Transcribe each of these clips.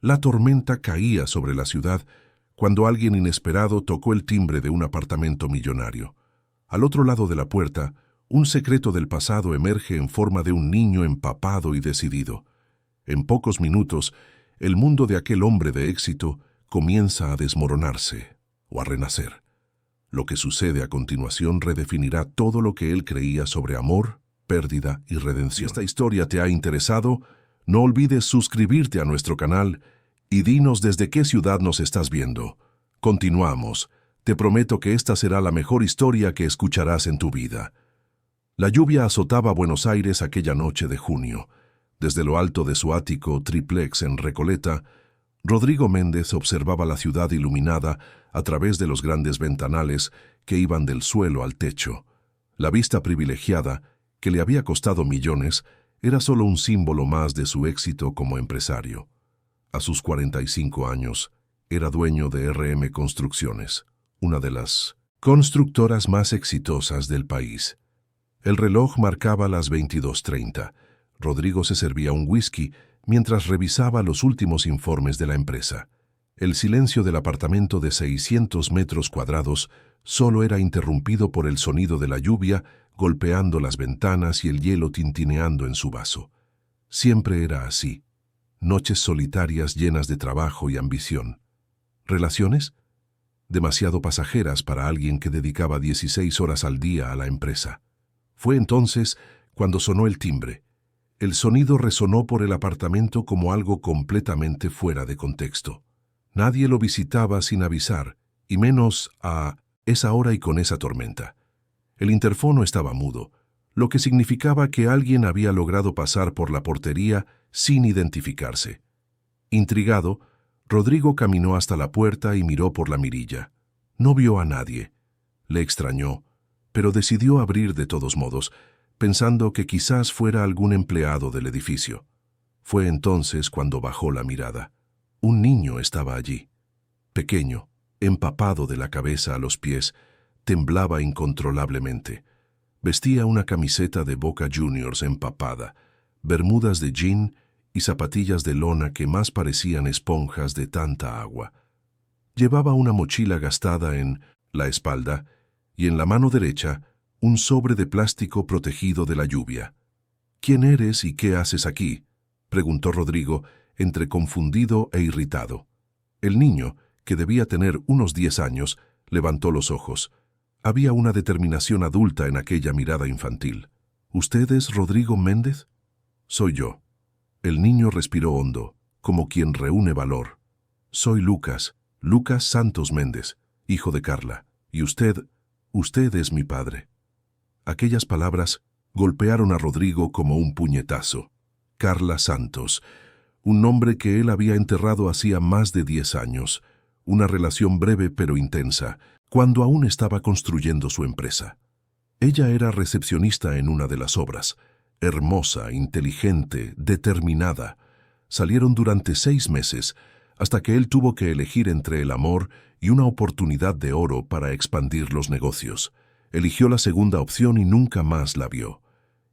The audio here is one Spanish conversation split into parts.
La tormenta caía sobre la ciudad cuando alguien inesperado tocó el timbre de un apartamento millonario. Al otro lado de la puerta, un secreto del pasado emerge en forma de un niño empapado y decidido. En pocos minutos, el mundo de aquel hombre de éxito comienza a desmoronarse o a renacer. Lo que sucede a continuación redefinirá todo lo que él creía sobre amor, pérdida y redención. Si esta historia te ha interesado, no olvides suscribirte a nuestro canal y dinos desde qué ciudad nos estás viendo. Continuamos. Te prometo que esta será la mejor historia que escucharás en tu vida. La lluvia azotaba Buenos Aires aquella noche de junio. Desde lo alto de su ático triplex en Recoleta, Rodrigo Méndez observaba la ciudad iluminada a través de los grandes ventanales que iban del suelo al techo. La vista privilegiada, que le había costado millones, era solo un símbolo más de su éxito como empresario. A sus 45 años, era dueño de RM Construcciones, una de las constructoras más exitosas del país. El reloj marcaba las 22:30. Rodrigo se servía un whisky mientras revisaba los últimos informes de la empresa. El silencio del apartamento de 600 metros cuadrados solo era interrumpido por el sonido de la lluvia golpeando las ventanas y el hielo tintineando en su vaso. Siempre era así. Noches solitarias llenas de trabajo y ambición. ¿Relaciones? Demasiado pasajeras para alguien que dedicaba 16 horas al día a la empresa. Fue entonces cuando sonó el timbre. El sonido resonó por el apartamento como algo completamente fuera de contexto. Nadie lo visitaba sin avisar, y menos a esa hora y con esa tormenta. El interfono estaba mudo, lo que significaba que alguien había logrado pasar por la portería sin identificarse. Intrigado, Rodrigo caminó hasta la puerta y miró por la mirilla. No vio a nadie. Le extrañó, pero decidió abrir de todos modos, pensando que quizás fuera algún empleado del edificio. Fue entonces cuando bajó la mirada. Un niño estaba allí. Pequeño, empapado de la cabeza a los pies, temblaba incontrolablemente. Vestía una camiseta de Boca Juniors empapada, bermudas de jean y zapatillas de lona que más parecían esponjas de tanta agua. Llevaba una mochila gastada en la espalda y en la mano derecha un sobre de plástico protegido de la lluvia. «¿Quién eres y qué haces aquí?», preguntó Rodrigo, entre confundido e irritado. El niño, que debía tener unos 10 años, levantó los ojos. Había una determinación adulta en aquella mirada infantil. «¿Usted es Rodrigo Méndez?» «Soy yo». El niño respiró hondo, como quien reúne valor. «Soy Lucas Santos Méndez, hijo de Carla, y usted es mi padre». Aquellas palabras golpearon a Rodrigo como un puñetazo. Carla Santos, un nombre que él había enterrado hacía más de 10 años, una relación breve pero intensa, cuando aún estaba construyendo su empresa. Ella era recepcionista en una de las obras, hermosa, inteligente, determinada. Salieron durante 6 meses, hasta que él tuvo que elegir entre el amor y una oportunidad de oro para expandir los negocios. Eligió la segunda opción y nunca más la vio.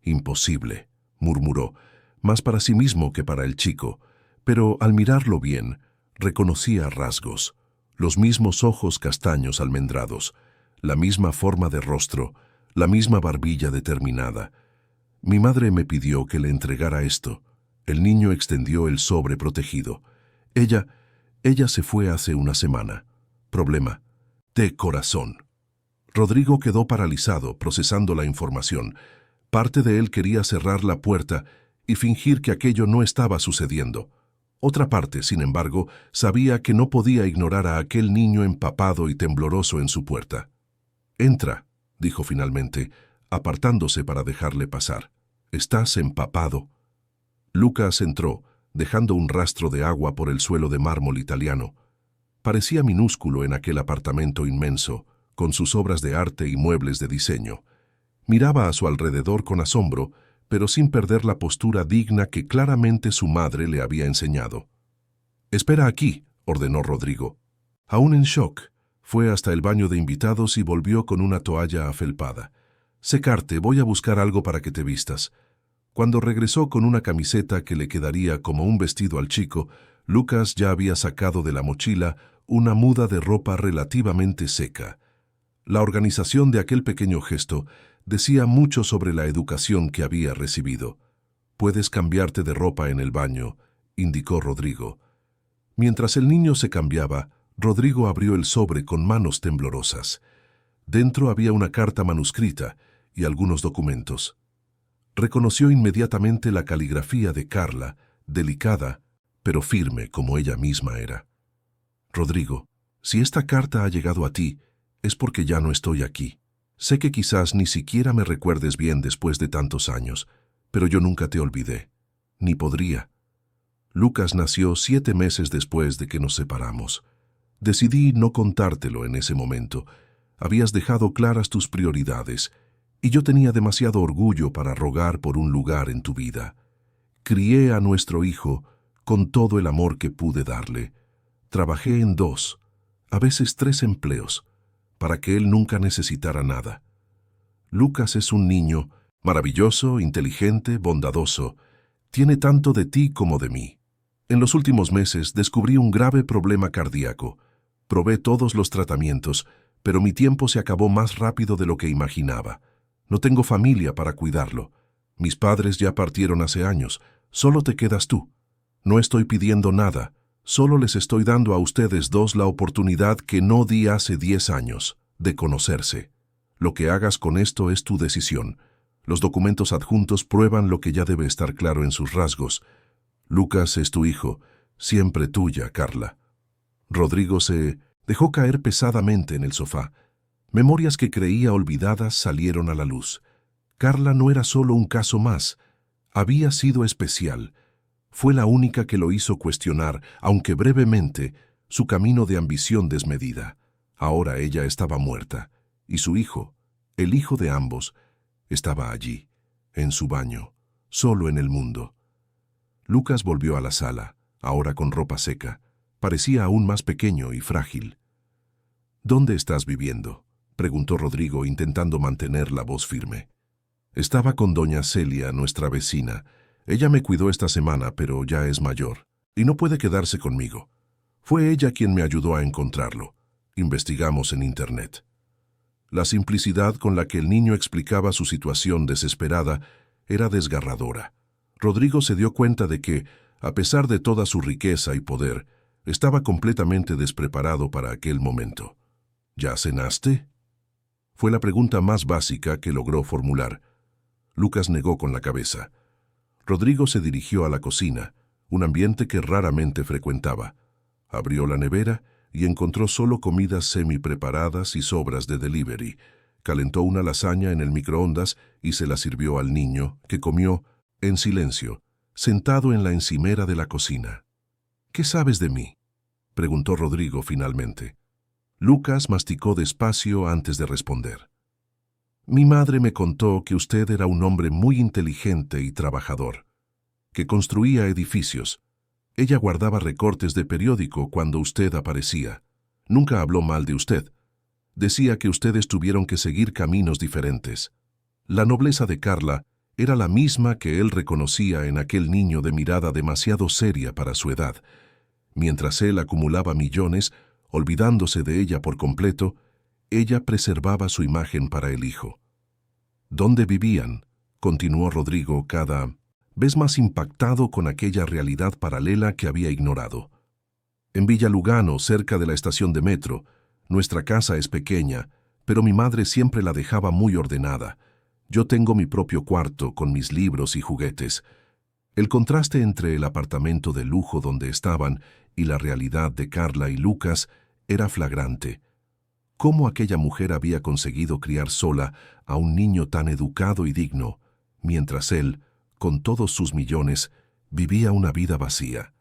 «Imposible», murmuró, más para sí mismo que para el chico, pero al mirarlo bien, reconocía rasgos, los mismos ojos castaños almendrados, la misma forma de rostro, la misma barbilla determinada. «Mi madre me pidió que le entregara esto». El niño extendió el sobre protegido. Ella se fue hace una semana. Problema de corazón». Rodrigo quedó paralizado, procesando la información. Parte de él quería cerrar la puerta y fingir que aquello no estaba sucediendo. Otra parte, sin embargo, sabía que no podía ignorar a aquel niño empapado y tembloroso en su puerta. «Entra», dijo finalmente, apartándose para dejarle pasar. «Estás empapado». Lucas entró, dejando un rastro de agua por el suelo de mármol italiano. Parecía minúsculo en aquel apartamento inmenso, con sus obras de arte y muebles de diseño. Miraba a su alrededor con asombro, pero sin perder la postura digna que claramente su madre le había enseñado. «Espera aquí», ordenó Rodrigo. Aún en shock, fue hasta el baño de invitados y volvió con una toalla afelpada. «Secarte, voy a buscar algo para que te vistas». Cuando regresó con una camiseta que le quedaría como un vestido al chico, Lucas ya había sacado de la mochila una muda de ropa relativamente seca. La organización de aquel pequeño gesto decía mucho sobre la educación que había recibido. «Puedes cambiarte de ropa en el baño», indicó Rodrigo. Mientras el niño se cambiaba, Rodrigo abrió el sobre con manos temblorosas. Dentro había una carta manuscrita y algunos documentos. Reconoció inmediatamente la caligrafía de Carla, delicada, pero firme como ella misma era. «Rodrigo, si esta carta ha llegado a ti, es porque ya no estoy aquí. Sé que quizás ni siquiera me recuerdes bien después de tantos años, pero yo nunca te olvidé, ni podría. Lucas nació 7 meses después de que nos separamos. Decidí no contártelo en ese momento. Habías dejado claras tus prioridades, y yo tenía demasiado orgullo para rogar por un lugar en tu vida. Crié a nuestro hijo con todo el amor que pude darle. Trabajé en 2, a veces 3 empleos, para que él nunca necesitara nada. Lucas es un niño maravilloso, inteligente, bondadoso. Tiene tanto de ti como de mí. En los últimos meses descubrí un grave problema cardíaco. Probé todos los tratamientos, pero mi tiempo se acabó más rápido de lo que imaginaba. No tengo familia para cuidarlo. Mis padres ya partieron hace años. Solo te quedas tú. No estoy pidiendo nada. Solo les estoy dando a ustedes 2 la oportunidad que no di hace 10 años, de conocerse. Lo que hagas con esto es tu decisión. Los documentos adjuntos prueban lo que ya debe estar claro en sus rasgos. Lucas es tu hijo, siempre tuya, Carla». Rodrigo se dejó caer pesadamente en el sofá. Memorias que creía olvidadas salieron a la luz. Carla no era solo un caso más. Había sido especial. Fue la única que lo hizo cuestionar, aunque brevemente, su camino de ambición desmedida. Ahora ella estaba muerta, y su hijo, el hijo de ambos, estaba allí, en su baño, solo en el mundo. Lucas volvió a la sala, ahora con ropa seca. Parecía aún más pequeño y frágil. «¿Dónde estás viviendo?», preguntó Rodrigo, intentando mantener la voz firme. «Estaba con doña Celia, nuestra vecina. Ella me cuidó esta semana, pero ya es mayor, y no puede quedarse conmigo. Fue ella quien me ayudó a encontrarlo. Investigamos en Internet». La simplicidad con la que el niño explicaba su situación desesperada era desgarradora. Rodrigo se dio cuenta de que, a pesar de toda su riqueza y poder, estaba completamente despreparado para aquel momento. «¿Ya cenaste?», fue la pregunta más básica que logró formular. Lucas negó con la cabeza. Rodrigo se dirigió a la cocina, un ambiente que raramente frecuentaba. Abrió la nevera y encontró solo comidas semi-preparadas y sobras de delivery. Calentó una lasaña en el microondas y se la sirvió al niño, que comió, en silencio, sentado en la encimera de la cocina. «¿Qué sabes de mí?», preguntó Rodrigo finalmente. Lucas masticó despacio antes de responder. «Mi madre me contó que usted era un hombre muy inteligente y trabajador, que construía edificios. Ella guardaba recortes de periódico cuando usted aparecía. Nunca habló mal de usted. Decía que ustedes tuvieron que seguir caminos diferentes. La nobleza de Carla era la misma que él reconocía en aquel niño de mirada demasiado seria para su edad. Mientras él acumulaba millones, olvidándose de ella por completo, ella preservaba su imagen para el hijo». «¿Dónde vivían?», continuó Rodrigo, cada vez más impactado con aquella realidad paralela que había ignorado. «En Villa Lugano, cerca de la estación de metro. Nuestra casa es pequeña, pero mi madre siempre la dejaba muy ordenada. Yo tengo mi propio cuarto con mis libros y juguetes». El contraste entre el apartamento de lujo donde estaban y la realidad de Carla y Lucas era flagrante. ¿Cómo aquella mujer había conseguido criar sola a un niño tan educado y digno, mientras él, con todos sus millones, vivía una vida vacía?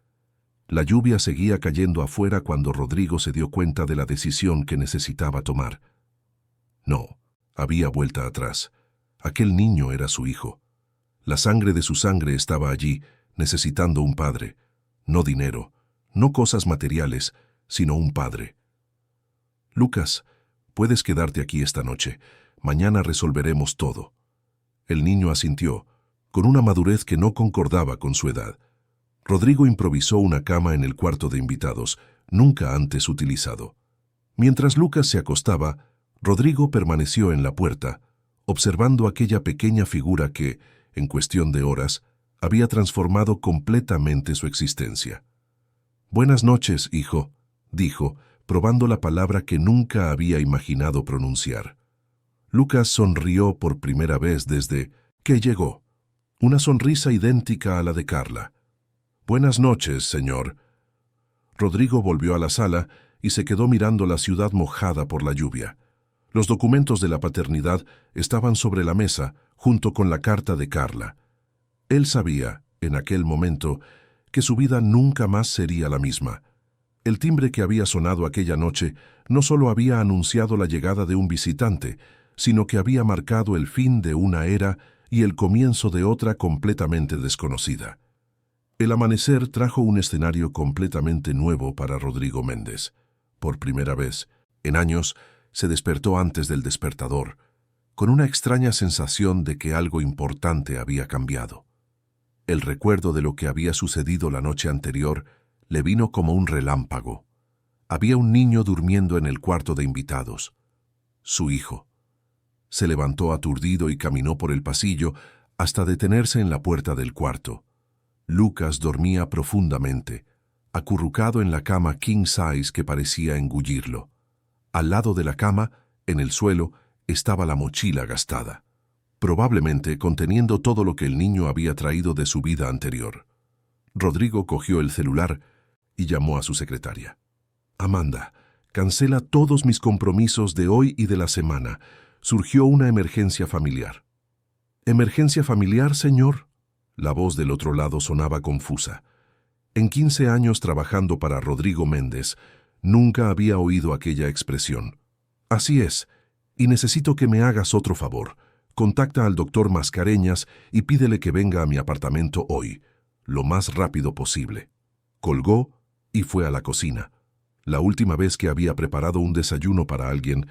La lluvia seguía cayendo afuera cuando Rodrigo se dio cuenta de la decisión que necesitaba tomar. No, había vuelta atrás. Aquel niño era su hijo. La sangre de su sangre estaba allí, necesitando un padre. No dinero, no cosas materiales, sino un padre. «Lucas, puedes quedarte aquí esta noche. Mañana resolveremos todo». El niño asintió, con una madurez que no concordaba con su edad. Rodrigo improvisó una cama en el cuarto de invitados, nunca antes utilizado. Mientras Lucas se acostaba, Rodrigo permaneció en la puerta, observando aquella pequeña figura que, en cuestión de horas, había transformado completamente su existencia. «Buenas noches, hijo», dijo, probando la palabra que nunca había imaginado pronunciar. Lucas sonrió por primera vez desde que llegó, una sonrisa idéntica a la de Carla. «Buenas noches, señor». Rodrigo volvió a la sala y se quedó mirando la ciudad mojada por la lluvia. Los documentos de la paternidad estaban sobre la mesa, junto con la carta de Carla. Él sabía, en aquel momento, que su vida nunca más sería la misma. El timbre que había sonado aquella noche no solo había anunciado la llegada de un visitante, sino que había marcado el fin de una era y el comienzo de otra completamente desconocida. El amanecer trajo un escenario completamente nuevo para Rodrigo Méndez. Por primera vez, en años, se despertó antes del despertador, con una extraña sensación de que algo importante había cambiado. El recuerdo de lo que había sucedido la noche anterior le vino como un relámpago. Había un niño durmiendo en el cuarto de invitados. Su hijo. Se levantó aturdido y caminó por el pasillo hasta detenerse en la puerta del cuarto. Lucas dormía profundamente, acurrucado en la cama king size que parecía engullirlo. Al lado de la cama, en el suelo, estaba la mochila gastada, probablemente conteniendo todo lo que el niño había traído de su vida anterior. Rodrigo cogió el celular y llamó a su secretaria. «Amanda, cancela todos mis compromisos de hoy y de la semana. Surgió una emergencia familiar». «¿Emergencia familiar, señor?». La voz del otro lado sonaba confusa. En 15 años trabajando para Rodrigo Méndez, nunca había oído aquella expresión. «Así es, y necesito que me hagas otro favor. Contacta al doctor Mascareñas y pídele que venga a mi apartamento hoy, lo más rápido posible». Colgó y fue a la cocina. La última vez que había preparado un desayuno para alguien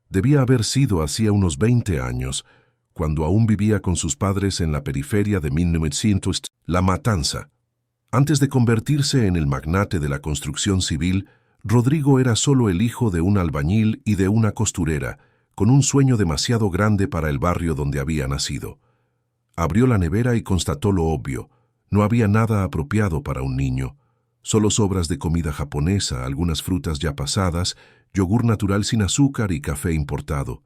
debía haber sido hacía unos 20 años, cuando aún vivía con sus padres en la periferia de 1900, La Matanza. Antes de convertirse en el magnate de la construcción civil, Rodrigo era solo el hijo de un albañil y de una costurera, con un sueño demasiado grande para el barrio donde había nacido. Abrió la nevera y constató lo obvio. No había nada apropiado para un niño. Solo sobras de comida japonesa, algunas frutas ya pasadas, yogur natural sin azúcar y café importado.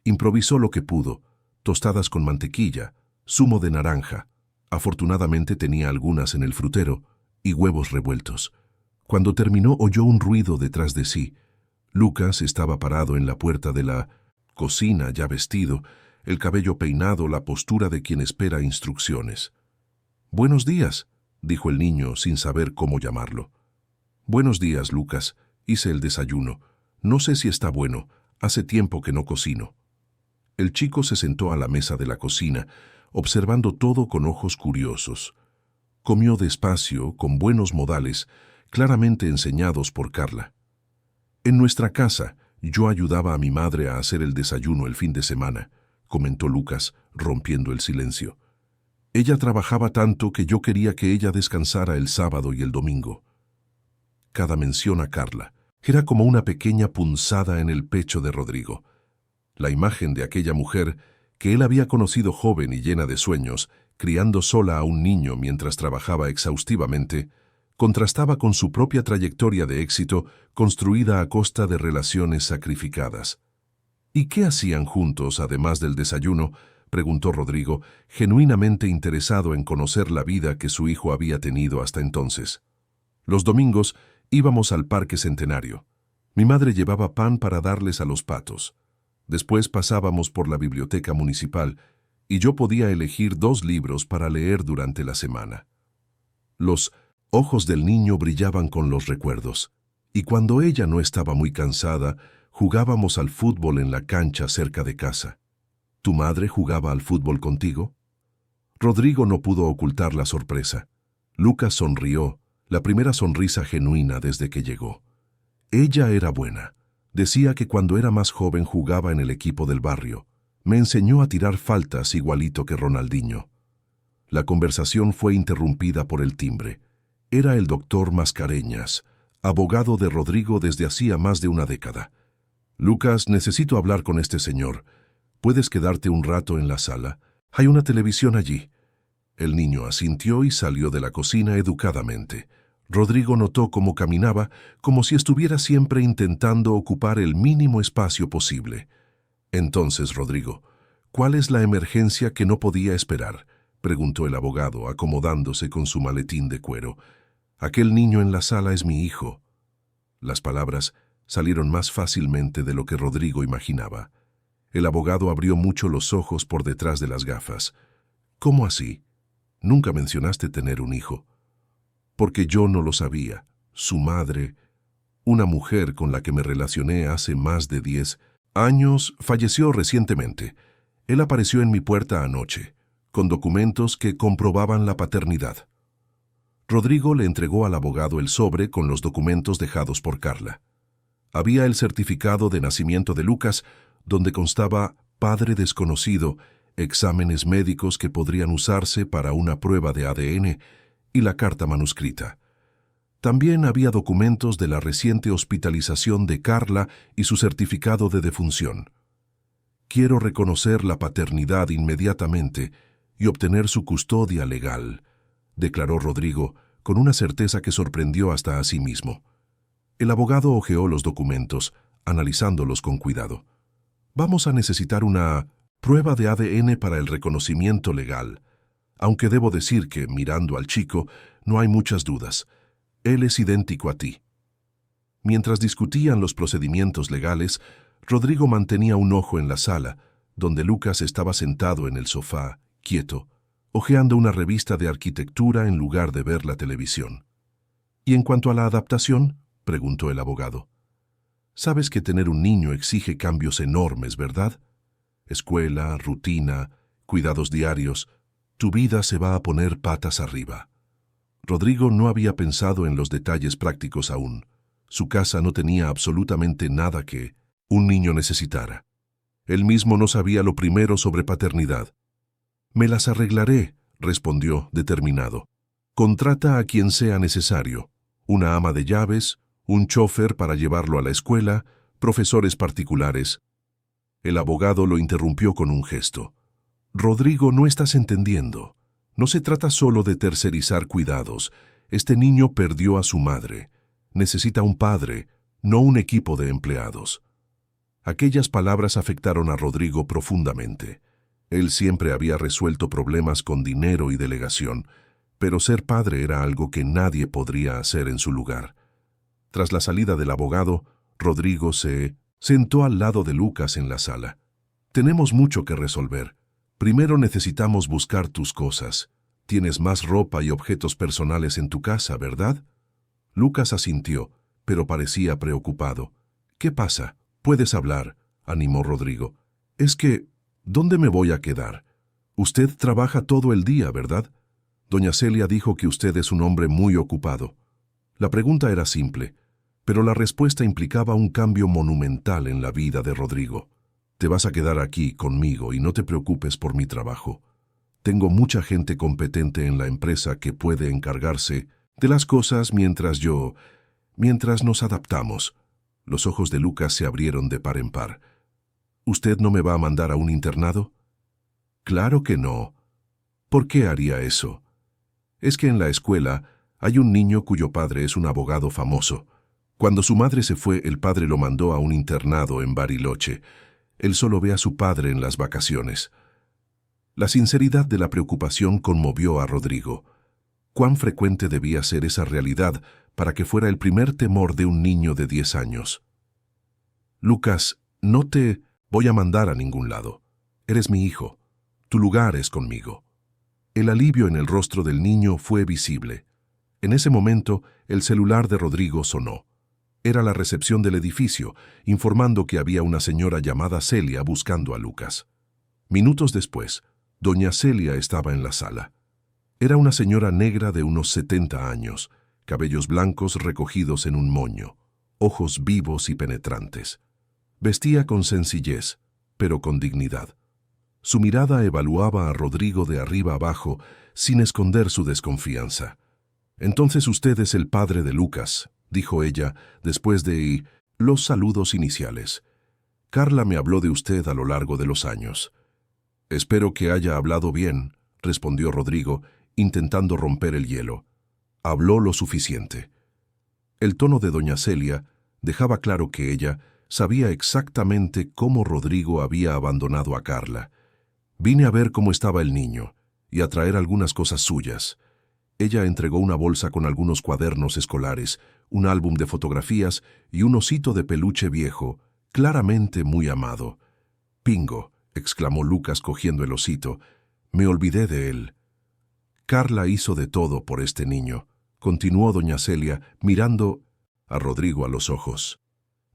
Improvisó lo que pudo: tostadas con mantequilla, zumo de naranja. Afortunadamente tenía algunas en el frutero, y huevos revueltos. Cuando terminó oyó un ruido detrás de sí. Lucas estaba parado en la puerta de la cocina, ya vestido, el cabello peinado, la postura de quien espera instrucciones. «Buenos días», dijo el niño sin saber cómo llamarlo. «Buenos días, Lucas. Hice el desayuno. No sé si está bueno. Hace tiempo que no cocino». El chico se sentó a la mesa de la cocina, observando todo con ojos curiosos. Comió despacio, con buenos modales, claramente enseñados por Carla. «En nuestra casa, yo ayudaba a mi madre a hacer el desayuno el fin de semana», comentó Lucas, rompiendo el silencio. «Ella trabajaba tanto que yo quería que ella descansara el sábado y el domingo». Cada mención a Carla era como una pequeña punzada en el pecho de Rodrigo. La imagen de aquella mujer que él había conocido joven y llena de sueños, criando sola a un niño mientras trabajaba exhaustivamente, contrastaba con su propia trayectoria de éxito construida a costa de relaciones sacrificadas. «¿Y qué hacían juntos, además del desayuno?», preguntó Rodrigo, genuinamente interesado en conocer la vida que su hijo había tenido hasta entonces. «Los domingos íbamos al Parque Centenario. Mi madre llevaba pan para darles a los patos. Después pasábamos por la biblioteca municipal y yo podía elegir 2 libros para leer durante la semana». Los ojos del niño brillaban con los recuerdos, y cuando ella no estaba muy cansada, jugábamos al fútbol en la cancha cerca de casa. ¿Tu madre jugaba al fútbol contigo? Rodrigo no pudo ocultar la sorpresa. Lucas sonrió, la primera sonrisa genuina desde que llegó. Ella era buena. Decía que cuando era más joven jugaba en el equipo del barrio. Me enseñó a tirar faltas igualito que Ronaldinho. La conversación fue interrumpida por el timbre. Era el doctor Mascareñas, abogado de Rodrigo desde hacía más de una década. «Lucas, necesito hablar con este señor. ¿Puedes quedarte un rato en la sala? Hay una televisión allí». El niño asintió y salió de la cocina educadamente. Rodrigo notó cómo caminaba, como si estuviera siempre intentando ocupar el mínimo espacio posible. «Entonces, Rodrigo, ¿cuál es la emergencia que no podía esperar?», preguntó el abogado, acomodándose con su maletín de cuero. «Aquel niño en la sala es mi hijo». Las palabras salieron más fácilmente de lo que Rodrigo imaginaba. El abogado abrió mucho los ojos por detrás de las gafas. «¿Cómo así? Nunca mencionaste tener un hijo». «Porque yo no lo sabía. Su madre, una mujer con la que me relacioné hace más de 10 años, falleció recientemente. Él apareció en mi puerta anoche, con documentos que comprobaban la paternidad». Rodrigo le entregó al abogado el sobre con los documentos dejados por Carla. Había el certificado de nacimiento de Lucas, donde constaba padre desconocido, exámenes médicos que podrían usarse para una prueba de ADN y la carta manuscrita. También había documentos de la reciente hospitalización de Carla y su certificado de defunción. «Quiero reconocer la paternidad inmediatamente y obtener su custodia legal», declaró Rodrigo con una certeza que sorprendió hasta a sí mismo. El abogado hojeó los documentos, analizándolos con cuidado. «Vamos a necesitar una prueba de ADN para el reconocimiento legal, aunque debo decir que, mirando al chico, no hay muchas dudas. Él es idéntico a ti». Mientras discutían los procedimientos legales, Rodrigo mantenía un ojo en la sala, donde Lucas estaba sentado en el sofá, quieto, hojeando una revista de arquitectura en lugar de ver la televisión. «¿Y en cuanto a la adaptación?», preguntó el abogado. «Sabes que tener un niño exige cambios enormes, ¿verdad? Escuela, rutina, cuidados diarios. Tu vida se va a poner patas arriba». Rodrigo no había pensado en los detalles prácticos aún. Su casa no tenía absolutamente nada que un niño necesitara. Él mismo no sabía lo primero sobre paternidad. «Me las arreglaré», respondió, determinado. «Contrata a quien sea necesario. Una ama de llaves, un chófer para llevarlo a la escuela, profesores particulares». El abogado lo interrumpió con un gesto. «Rodrigo, no estás entendiendo. No se trata solo de tercerizar cuidados. Este niño perdió a su madre. Necesita un padre, no un equipo de empleados». Aquellas palabras afectaron a Rodrigo profundamente. Él siempre había resuelto problemas con dinero y delegación, pero ser padre era algo que nadie podría hacer en su lugar. Tras la salida del abogado, Rodrigo se sentó al lado de Lucas en la sala. «Tenemos mucho que resolver. Primero necesitamos buscar tus cosas. Tienes más ropa y objetos personales en tu casa, ¿verdad?» Lucas asintió, pero parecía preocupado. «¿Qué pasa? Puedes hablar», animó Rodrigo. «Es que, ¿dónde me voy a quedar? Usted trabaja todo el día, ¿verdad? Doña Celia dijo que usted es un hombre muy ocupado». La pregunta era simple, pero la respuesta implicaba un cambio monumental en la vida de Rodrigo. «Te vas a quedar aquí conmigo y no te preocupes por mi trabajo. Tengo mucha gente competente en la empresa que puede encargarse de las cosas mientras nos adaptamos». Los ojos de Lucas se abrieron de par en par. «¿Usted no me va a mandar a un internado?» «Claro que no». «¿Por qué haría eso?» «Es que en la escuela hay un niño cuyo padre es un abogado famoso. Cuando su madre se fue, el padre lo mandó a un internado en Bariloche. Él solo ve a su padre en las vacaciones». La sinceridad de la preocupación conmovió a Rodrigo. ¿Cuán frecuente debía ser esa realidad para que fuera el primer temor de un niño de 10 años? «Lucas, no te voy a mandar a ningún lado. Eres mi hijo. Tu lugar es conmigo». El alivio en el rostro del niño fue visible. En ese momento, el celular de Rodrigo sonó. Era la recepción del edificio, informando que había una señora llamada Celia buscando a Lucas. Minutos después, doña Celia estaba en la sala. Era una señora negra de unos 70 años, cabellos blancos recogidos en un moño, ojos vivos y penetrantes. Vestía con sencillez, pero con dignidad. Su mirada evaluaba a Rodrigo de arriba abajo, sin esconder su desconfianza. Entonces usted es el padre de Lucas, dijo ella, después de los saludos iniciales. Carla me habló de usted a lo largo de los años. Espero que haya hablado bien, respondió Rodrigo, intentando romper el hielo. Habló lo suficiente. El tono de doña Celia dejaba claro que ella sabía exactamente cómo Rodrigo había abandonado a Carla. Vine a ver cómo estaba el niño y a traer algunas cosas suyas. Ella entregó una bolsa con algunos cuadernos escolares, un álbum de fotografías y un osito de peluche viejo, claramente muy amado. «Pingo», exclamó Lucas cogiendo el osito, «me olvidé de él». Carla hizo de todo por este niño, continuó doña Celia, mirando a Rodrigo a los ojos.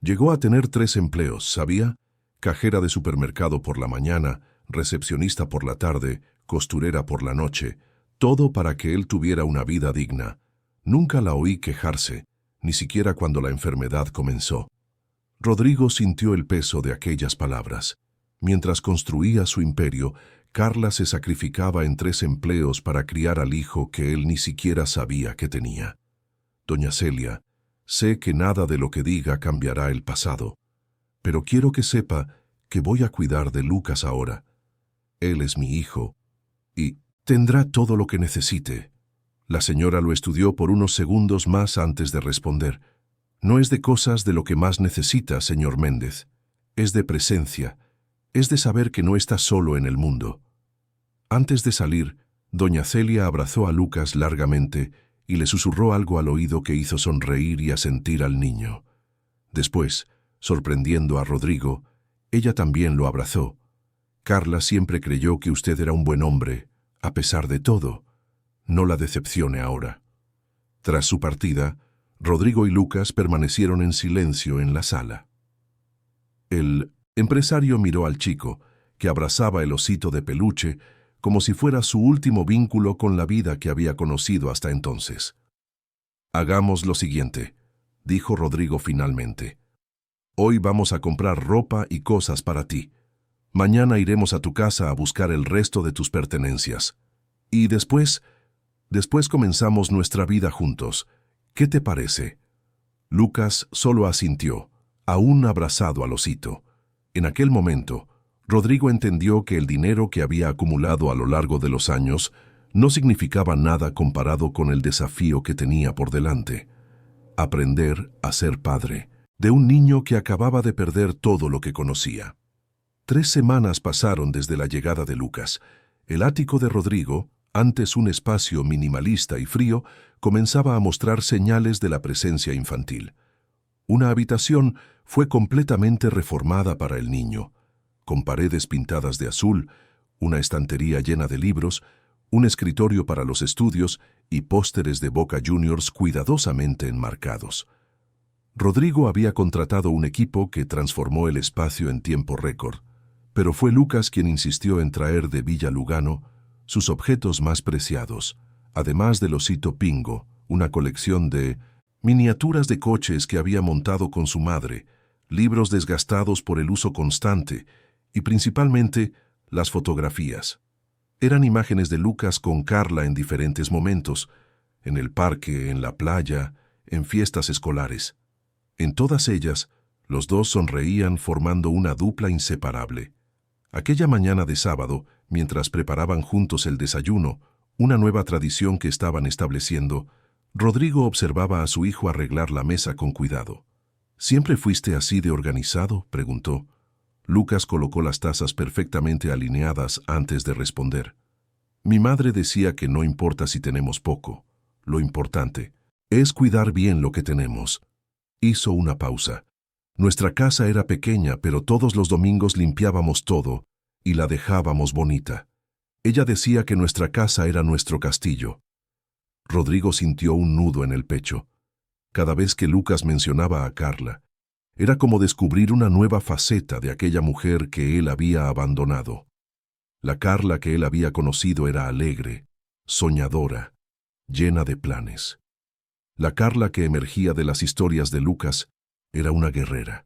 Llegó a tener 3 empleos, ¿sabía? Cajera de supermercado por la mañana, recepcionista por la tarde, costurera por la noche, todo para que él tuviera una vida digna. Nunca la oí quejarse, ni siquiera cuando la enfermedad comenzó. Rodrigo sintió el peso de aquellas palabras. Mientras construía su imperio, Carla se sacrificaba en 3 empleos para criar al hijo que él ni siquiera sabía que tenía. Doña Celia, sé que nada de lo que diga cambiará el pasado, pero quiero que sepa que voy a cuidar de Lucas ahora. Él es mi hijo y tendrá todo lo que necesite. La señora lo estudió por unos segundos más antes de responder. No es de cosas de lo que más necesita, señor Méndez. Es de presencia. Es de saber que no está solo en el mundo. Antes de salir, doña Celia abrazó a Lucas largamente y le susurró algo al oído que hizo sonreír y asentir al niño. Después, sorprendiendo a Rodrigo, ella también lo abrazó. Carla siempre creyó que usted era un buen hombre, a pesar de todo. No la decepcione ahora. Tras su partida, Rodrigo y Lucas permanecieron en silencio en la sala. El empresario miró al chico, que abrazaba el osito de peluche, como si fuera su último vínculo con la vida que había conocido hasta entonces. «Hagamos lo siguiente», dijo Rodrigo finalmente. «Hoy vamos a comprar ropa y cosas para ti. Mañana iremos a tu casa a buscar el resto de tus pertenencias. Y después comenzamos nuestra vida juntos. ¿Qué te parece?» Lucas solo asintió, aún abrazado al osito. En aquel momento, Rodrigo entendió que el dinero que había acumulado a lo largo de los años no significaba nada comparado con el desafío que tenía por delante. Aprender a ser padre de un niño que acababa de perder todo lo que conocía. 3 semanas pasaron desde la llegada de Lucas. El ático de Rodrigo, antes un espacio minimalista y frío, comenzaba a mostrar señales de la presencia infantil. Una habitación fue completamente reformada para el niño, con paredes pintadas de azul, una estantería llena de libros, un escritorio para los estudios y pósteres de Boca Juniors cuidadosamente enmarcados. Rodrigo había contratado un equipo que transformó el espacio en tiempo récord, pero fue Lucas quien insistió en traer de Villa Lugano sus objetos más preciados, además del osito Pingo, una colección de miniaturas de coches que había montado con su madre, libros desgastados por el uso constante y principalmente las fotografías. Eran imágenes de Lucas con Carla en diferentes momentos, en el parque, en la playa, en fiestas escolares. En todas ellas, los dos sonreían formando una dupla inseparable. Aquella mañana de sábado, mientras preparaban juntos el desayuno, una nueva tradición que estaban estableciendo, Rodrigo observaba a su hijo arreglar la mesa con cuidado. «¿Siempre fuiste así de organizado?», preguntó. Lucas colocó las tazas perfectamente alineadas antes de responder. «Mi madre decía que no importa si tenemos poco. Lo importante es cuidar bien lo que tenemos». Hizo una pausa. Nuestra casa era pequeña, pero todos los domingos limpiábamos todo y la dejábamos bonita. Ella decía que nuestra casa era nuestro castillo. Rodrigo sintió un nudo en el pecho. Cada vez que Lucas mencionaba a Carla, era como descubrir una nueva faceta de aquella mujer que él había abandonado. La Carla que él había conocido era alegre, soñadora, llena de planes. La Carla que emergía de las historias de Lucas era una guerrera,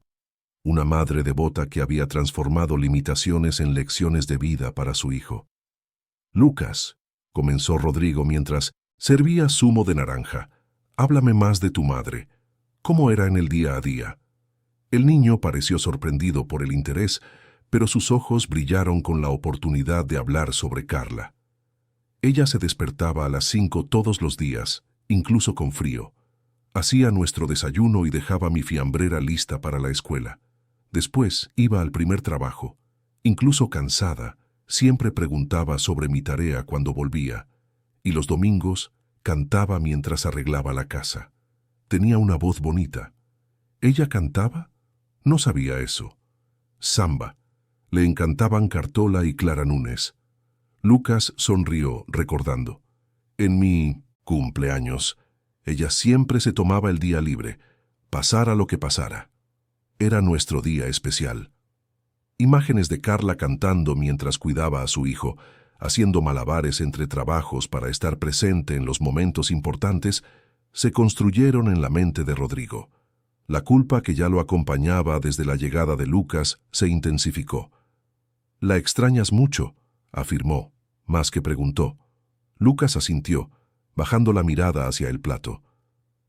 una madre devota que había transformado limitaciones en lecciones de vida para su hijo. «Lucas», comenzó Rodrigo mientras Servía zumo de naranja. Háblame más de tu madre. ¿Cómo era en el día a día? El niño pareció sorprendido por el interés, pero sus ojos brillaron con la oportunidad de hablar sobre Carla. Ella se despertaba a las 5 todos los días, incluso con frío. Hacía nuestro desayuno y dejaba mi fiambrera lista para la escuela. Después iba al primer trabajo. Incluso cansada, siempre preguntaba sobre mi tarea cuando volvía. Y los domingos cantaba mientras arreglaba la casa. Tenía una voz bonita. ¿Ella cantaba? No sabía eso. Samba. Le encantaban Cartola y Clara Núñez. Lucas sonrió, recordando. En mi cumpleaños, ella siempre se tomaba el día libre, pasara lo que pasara. Era nuestro día especial. Imágenes de Carla cantando mientras cuidaba a su hijo, haciendo malabares entre trabajos para estar presente en los momentos importantes, se construyeron en la mente de Rodrigo. La culpa que ya lo acompañaba desde la llegada de Lucas se intensificó. «¿La extrañas mucho?», afirmó, más que preguntó. Lucas asintió, bajando la mirada hacia el plato.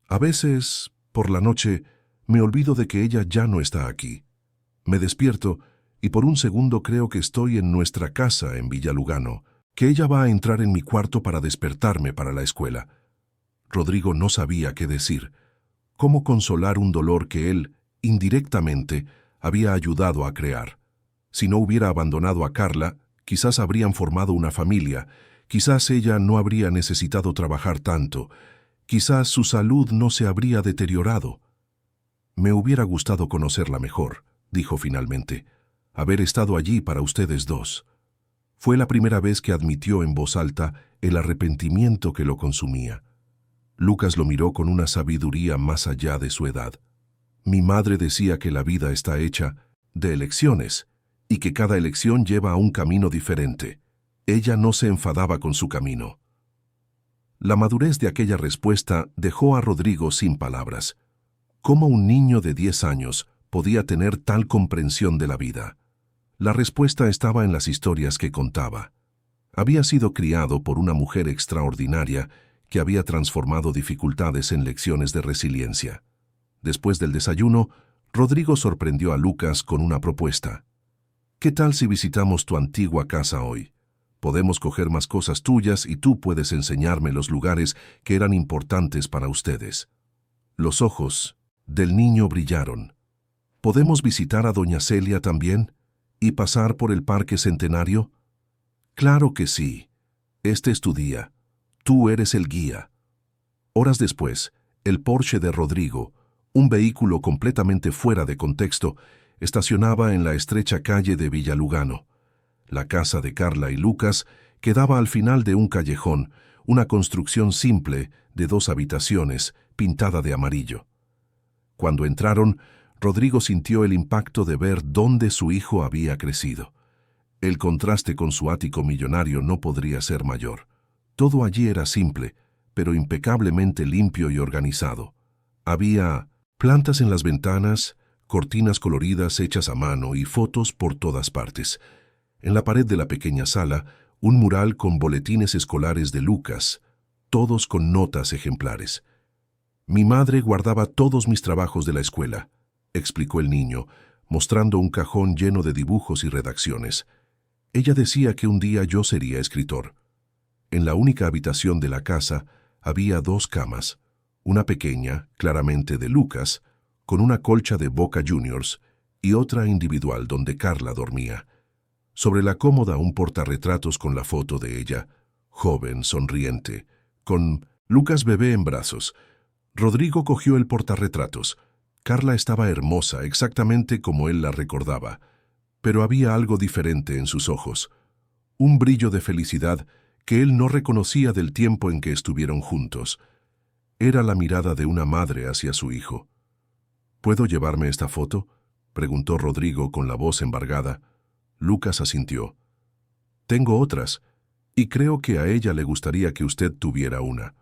«A veces, por la noche, me olvido de que ella ya no está aquí. Me despierto y por un segundo creo que estoy en nuestra casa en Villalugano, que ella va a entrar en mi cuarto para despertarme para la escuela». Rodrigo no sabía qué decir. ¿Cómo consolar un dolor que él, indirectamente, había ayudado a crear? Si no hubiera abandonado a Carla, quizás habrían formado una familia, quizás ella no habría necesitado trabajar tanto, quizás su salud no se habría deteriorado. «Me hubiera gustado conocerla mejor», dijo finalmente, «haber estado allí para ustedes dos». Fue la primera vez que admitió en voz alta el arrepentimiento que lo consumía. Lucas lo miró con una sabiduría más allá de su edad. «Mi madre decía que la vida está hecha de elecciones y que cada elección lleva a un camino diferente. Ella no se enfadaba con su camino». La madurez de aquella respuesta dejó a Rodrigo sin palabras. ¿Cómo un niño de 10 años podía tener tal comprensión de la vida? La respuesta estaba en las historias que contaba. Había sido criado por una mujer extraordinaria que había transformado dificultades en lecciones de resiliencia. Después del desayuno, Rodrigo sorprendió a Lucas con una propuesta. «¿Qué tal si visitamos tu antigua casa hoy? Podemos coger más cosas tuyas y tú puedes enseñarme los lugares que eran importantes para ustedes». Los ojos del niño brillaron. «¿Podemos visitar a doña Celia también? ¿Y pasar por el Parque Centenario?» «Claro que sí. Este es tu día. Tú eres el guía». Horas después, el Porsche de Rodrigo, un vehículo completamente fuera de contexto, estacionaba en la estrecha calle de Villalugano. La casa de Carla y Lucas quedaba al final de un callejón, una construcción simple de 2 habitaciones, pintada de amarillo. Cuando entraron, Rodrigo sintió el impacto de ver dónde su hijo había crecido. El contraste con su ático millonario no podría ser mayor. Todo allí era simple, pero impecablemente limpio y organizado. Había plantas en las ventanas, cortinas coloridas hechas a mano y fotos por todas partes. En la pared de la pequeña sala, un mural con boletines escolares de Lucas, todos con notas ejemplares. «Mi madre guardaba todos mis trabajos de la escuela», explicó el niño, mostrando un cajón lleno de dibujos y redacciones. «Ella decía que un día yo sería escritor». En la única habitación de la casa había 2 camas, una pequeña, claramente de Lucas, con una colcha de Boca Juniors, y otra individual donde Carla dormía. Sobre la cómoda un portarretratos con la foto de ella, joven, sonriente, con Lucas bebé en brazos. Rodrigo cogió el portarretratos. Carla estaba hermosa, exactamente como él la recordaba, pero había algo diferente en sus ojos, un brillo de felicidad que él no reconocía del tiempo en que estuvieron juntos. Era la mirada de una madre hacia su hijo. «¿Puedo llevarme esta foto?», preguntó Rodrigo con la voz embargada. Lucas asintió. «Tengo otras, y creo que a ella le gustaría que usted tuviera una».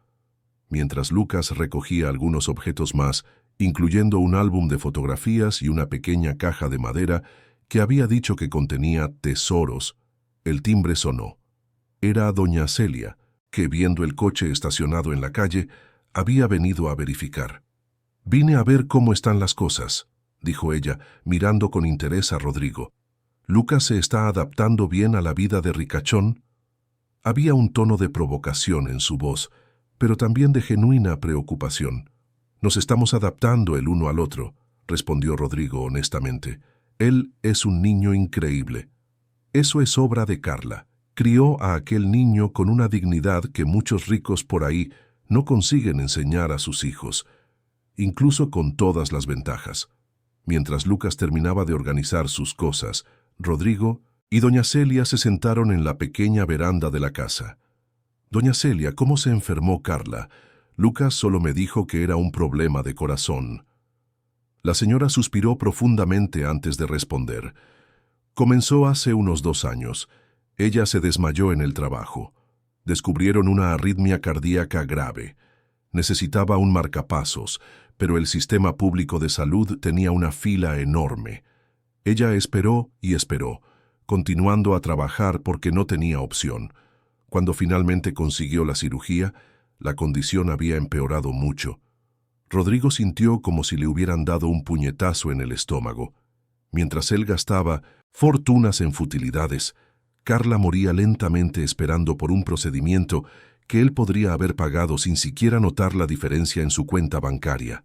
Mientras Lucas recogía algunos objetos más, incluyendo un álbum de fotografías y una pequeña caja de madera que había dicho que contenía tesoros, el timbre sonó. Era doña Celia, que, viendo el coche estacionado en la calle, había venido a verificar. «Vine a ver cómo están las cosas», dijo ella, mirando con interés a Rodrigo. «¿Lucas se está adaptando bien a la vida de ricachón?» Había un tono de provocación en su voz, pero también de genuina preocupación. «Nos estamos adaptando el uno al otro», respondió Rodrigo honestamente. «Él es un niño increíble. Eso es obra de Carla. Crió a aquel niño con una dignidad que muchos ricos por ahí no consiguen enseñar a sus hijos, incluso con todas las ventajas». Mientras Lucas terminaba de organizar sus cosas, Rodrigo y doña Celia se sentaron en la pequeña veranda de la casa. «Doña Celia, ¿cómo se enfermó Carla? Lucas solo me dijo que era un problema de corazón». La señora suspiró profundamente antes de responder. «Comenzó hace unos 2 años. Ella se desmayó en el trabajo. Descubrieron una arritmia cardíaca grave. Necesitaba un marcapasos, pero el sistema público de salud tenía una fila enorme. Ella esperó y esperó, continuando a trabajar porque no tenía opción. Cuando finalmente consiguió la cirugía, la condición había empeorado mucho. Rodrigo sintió como si le hubieran dado un puñetazo en el estómago. Mientras él gastaba fortunas en futilidades, Carla moría lentamente esperando por un procedimiento que él podría haber pagado sin siquiera notar la diferencia en su cuenta bancaria.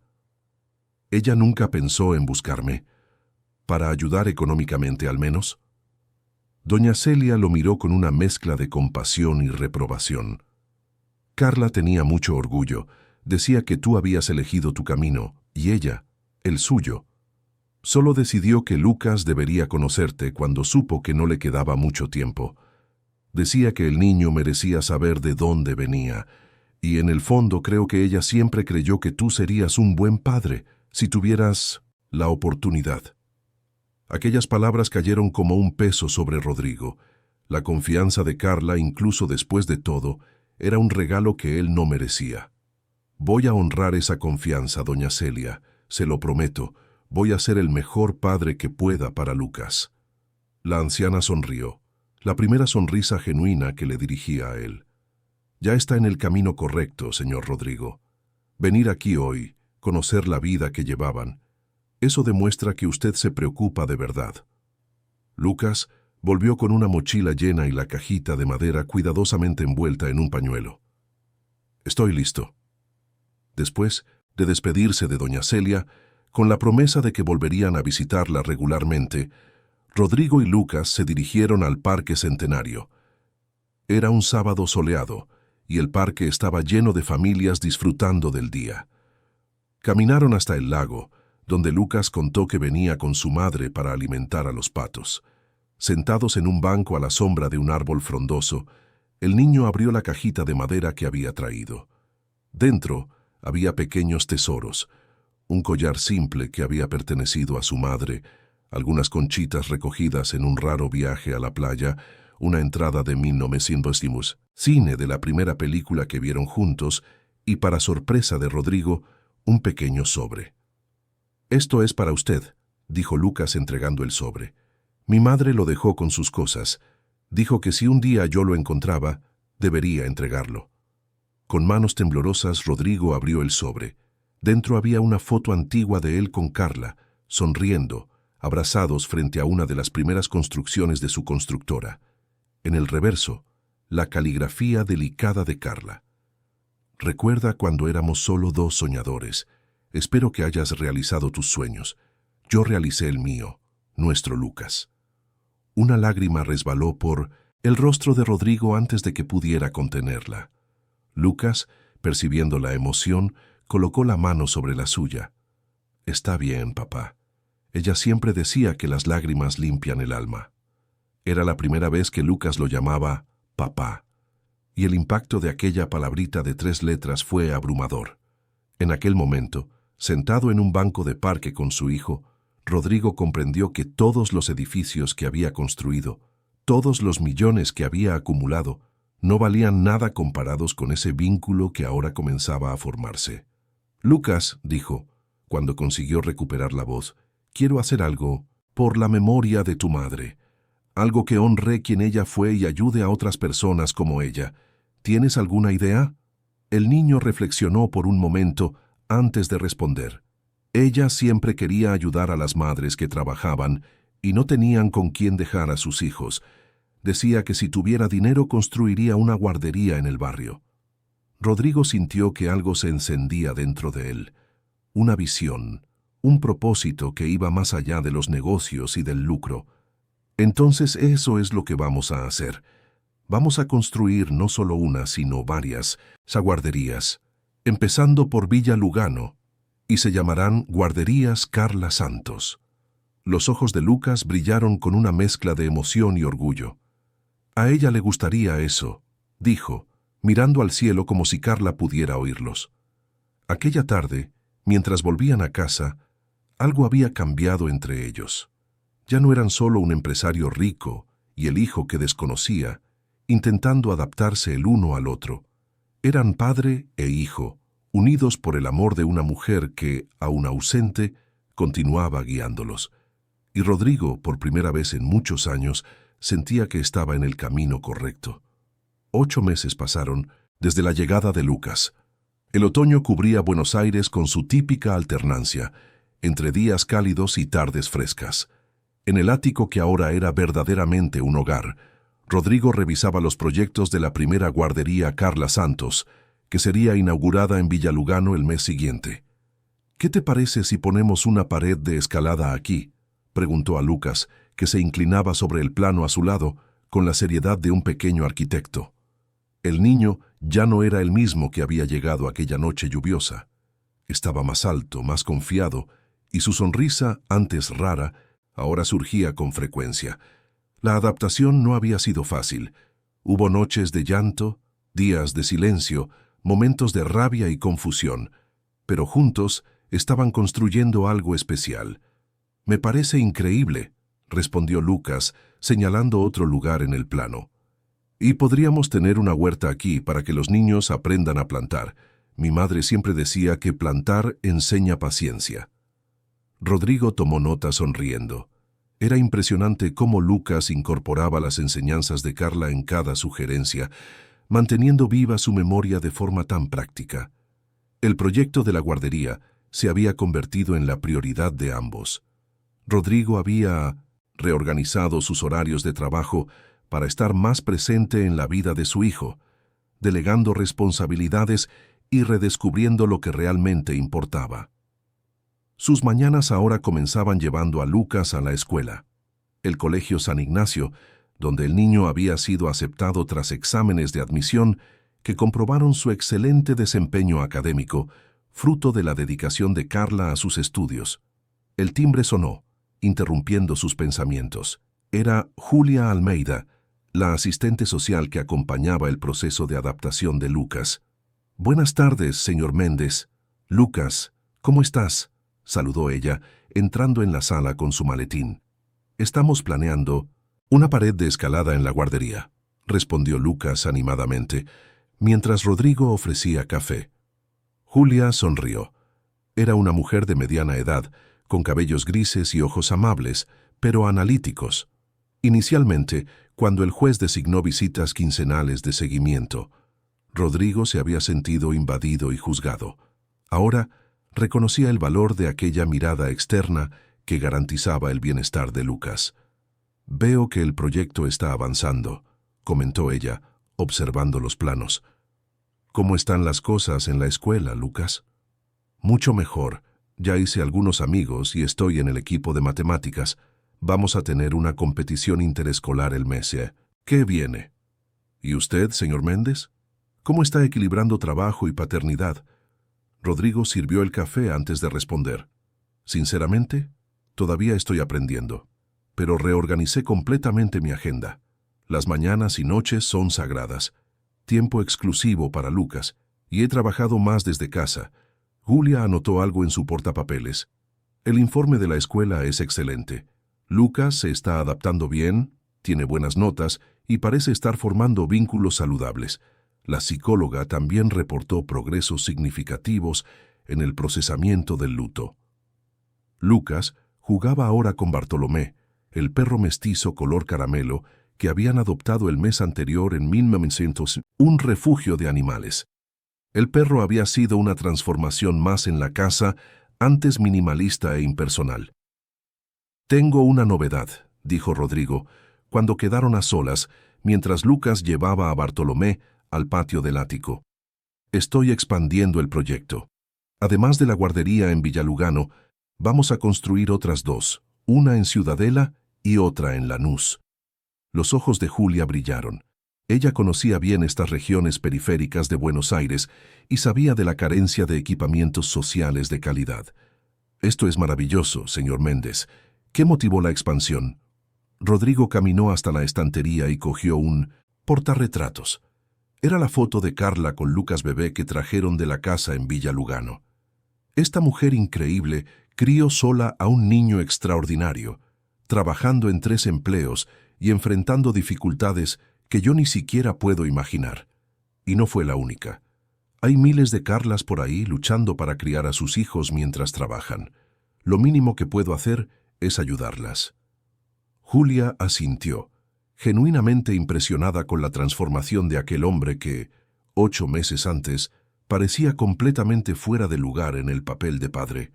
Ella nunca pensó en buscarme, para ayudar económicamente al menos. Doña Celia lo miró con una mezcla de compasión y reprobación. Carla tenía mucho orgullo. Decía que tú habías elegido tu camino, y ella, el suyo. Solo decidió que Lucas debería conocerte cuando supo que no le quedaba mucho tiempo. Decía que el niño merecía saber de dónde venía, y en el fondo creo que ella siempre creyó que tú serías un buen padre si tuvieras la oportunidad. Aquellas palabras cayeron como un peso sobre Rodrigo. La confianza de Carla, incluso después de todo, era un regalo que él no merecía. Voy a honrar esa confianza, doña Celia, se lo prometo. Voy a ser el mejor padre que pueda para Lucas. La anciana sonrió, la primera sonrisa genuina que le dirigía a él. Ya está en el camino correcto, señor Rodrigo. Venir aquí hoy, conocer la vida que llevaban, eso demuestra que usted se preocupa de verdad. Lucas volvió con una mochila llena y la cajita de madera cuidadosamente envuelta en un pañuelo. Estoy listo. Después de despedirse de doña Celia, con la promesa de que volverían a visitarla regularmente, Rodrigo y Lucas se dirigieron al Parque Centenario. Era un sábado soleado, y el parque estaba lleno de familias disfrutando del día. Caminaron hasta el lago, donde Lucas contó que venía con su madre para alimentar a los patos. Sentados en un banco a la sombra de un árbol frondoso, el niño abrió la cajita de madera que había traído. Dentro había pequeños tesoros, un collar simple que había pertenecido a su madre, algunas conchitas recogidas en un raro viaje a la playa, una entrada de 1900, cine de la primera película que vieron juntos, y para sorpresa de Rodrigo, un pequeño sobre. «Esto es para usted», dijo Lucas entregando el sobre. «Mi madre lo dejó con sus cosas. Dijo que si un día yo lo encontraba, debería entregarlo». Con manos temblorosas, Rodrigo abrió el sobre. Dentro había una foto antigua de él con Carla, sonriendo, abrazados frente a una de las primeras construcciones de su constructora. En el reverso, la caligrafía delicada de Carla. «Recuerda cuando éramos solo 2 soñadores. Espero que hayas realizado tus sueños. Yo realicé el mío, nuestro Lucas». Una lágrima resbaló por el rostro de Rodrigo antes de que pudiera contenerla. Lucas, percibiendo la emoción, colocó la mano sobre la suya. «Está bien, papá». Ella siempre decía que las lágrimas limpian el alma. Era la primera vez que Lucas lo llamaba papá, y el impacto de aquella palabrita de 3 letras fue abrumador. En aquel momento, sentado en un banco de parque con su hijo, Rodrigo comprendió que todos los edificios que había construido, todos los millones que había acumulado, no valían nada comparados con ese vínculo que ahora comenzaba a formarse. «Lucas», dijo, cuando consiguió recuperar la voz, «quiero hacer algo por la memoria de tu madre, algo que honre quien ella fue y ayude a otras personas como ella. ¿Tienes alguna idea? El niño reflexionó por un momento antes de responder. Ella siempre quería ayudar a las madres que trabajaban y no tenían con quién dejar a sus hijos. Decía que si tuviera dinero construiría una guardería en el barrio. Rodrigo sintió que algo se encendía dentro de él. Una visión, un propósito que iba más allá de los negocios y del lucro. Entonces eso es lo que vamos a hacer. Vamos a construir no solo una, sino varias guarderías, empezando por Villa Lugano, y se llamarán Guarderías Carla Santos. Los ojos de Lucas brillaron con una mezcla de emoción y orgullo. A ella le gustaría eso, dijo, mirando al cielo como si Carla pudiera oírlos. Aquella tarde, mientras volvían a casa, algo había cambiado entre ellos. Ya no eran solo un empresario rico y el hijo que desconocía, intentando adaptarse el uno al otro. Eran padre e hijo, unidos por el amor de una mujer que, aun ausente, continuaba guiándolos. Y Rodrigo, por primera vez en muchos años, sentía que estaba en el camino correcto. 8 meses pasaron desde la llegada de Lucas. El otoño cubría Buenos Aires con su típica alternancia, entre días cálidos y tardes frescas. En el ático que ahora era verdaderamente un hogar, Rodrigo revisaba los proyectos de la primera guardería Carla Santos, que sería inaugurada en Villa Lugano el mes siguiente. «¿Qué te parece si ponemos una pared de escalada aquí?», preguntó a Lucas, que se inclinaba sobre el plano a su lado, con la seriedad de un pequeño arquitecto. El niño ya no era el mismo que había llegado aquella noche lluviosa. Estaba más alto, más confiado, y su sonrisa, antes rara, ahora surgía con frecuencia. La adaptación no había sido fácil. Hubo noches de llanto, días de silencio, momentos de rabia y confusión, pero juntos estaban construyendo algo especial. «Me parece increíble», respondió Lucas, señalando otro lugar en el plano. «Y podríamos tener una huerta aquí para que los niños aprendan a plantar. Mi madre siempre decía que plantar enseña paciencia». Rodrigo tomó nota sonriendo. Era impresionante cómo Lucas incorporaba las enseñanzas de Carla en cada sugerencia, manteniendo viva su memoria de forma tan práctica. El proyecto de la guardería se había convertido en la prioridad de ambos. Rodrigo había reorganizado sus horarios de trabajo para estar más presente en la vida de su hijo, delegando responsabilidades y redescubriendo lo que realmente importaba. Sus mañanas ahora comenzaban llevando a Lucas a la escuela, el Colegio San Ignacio, donde el niño había sido aceptado tras exámenes de admisión que comprobaron su excelente desempeño académico, fruto de la dedicación de Carla a sus estudios. El timbre sonó, interrumpiendo sus pensamientos. Era Julia Almeida, la asistente social que acompañaba el proceso de adaptación de Lucas. «Buenas tardes, señor Méndez. Lucas, ¿cómo estás?», saludó ella, entrando en la sala con su maletín. «Estamos planeando una pared de escalada en la guardería», respondió Lucas animadamente, mientras Rodrigo ofrecía café. Julia sonrió. Era una mujer de mediana edad, con cabellos grises y ojos amables, pero analíticos. Inicialmente, cuando el juez designó visitas quincenales de seguimiento, Rodrigo se había sentido invadido y juzgado. Ahora, reconocía el valor de aquella mirada externa que garantizaba el bienestar de Lucas. «Veo que el proyecto está avanzando», comentó ella, observando los planos. «¿Cómo están las cosas en la escuela, Lucas?» «Mucho mejor. Ya hice algunos amigos y estoy en el equipo de matemáticas. Vamos a tener una competición interescolar el mes. ¿Qué viene?» «¿Y usted, señor Méndez? ¿Cómo está equilibrando trabajo y paternidad?» Rodrigo sirvió el café antes de responder. «Sinceramente, todavía estoy aprendiendo, pero reorganicé completamente mi agenda. Las mañanas y noches son sagradas, tiempo exclusivo para Lucas, y he trabajado más desde casa». Julia anotó algo en su portapapeles. «El informe de la escuela es excelente. Lucas se está adaptando bien, tiene buenas notas y parece estar formando vínculos saludables. La psicóloga también reportó progresos significativos en el procesamiento del luto». Lucas jugaba ahora con Bartolomé, el perro mestizo color caramelo que habían adoptado el mes anterior en 1900 un refugio de animales. El perro había sido una transformación más en la casa, antes minimalista e impersonal. «Tengo una novedad», dijo Rodrigo, cuando quedaron a solas, mientras Lucas llevaba a Bartolomé al patio del ático. «Estoy expandiendo el proyecto. Además de la guardería en Villalugano, vamos a construir otras dos, una en Ciudadela y otra en Lanús». Los ojos de Julia brillaron. Ella conocía bien estas regiones periféricas de Buenos Aires y sabía de la carencia de equipamientos sociales de calidad. «Esto es maravilloso, señor Méndez. ¿Qué motivó la expansión?» Rodrigo caminó hasta la estantería y cogió un portarretratos. Era la foto de Carla con Lucas bebé que trajeron de la casa en Villa Lugano. Esta mujer increíble crió sola a un niño extraordinario, trabajando en 3 empleos y enfrentando dificultades que yo ni siquiera puedo imaginar. Y no fue la única. Hay miles de Carlas por ahí luchando para criar a sus hijos mientras trabajan. Lo mínimo que puedo hacer es ayudarlas. Julia asintió, genuinamente impresionada con la transformación de aquel hombre que, 8 meses antes, parecía completamente fuera de lugar en el papel de padre.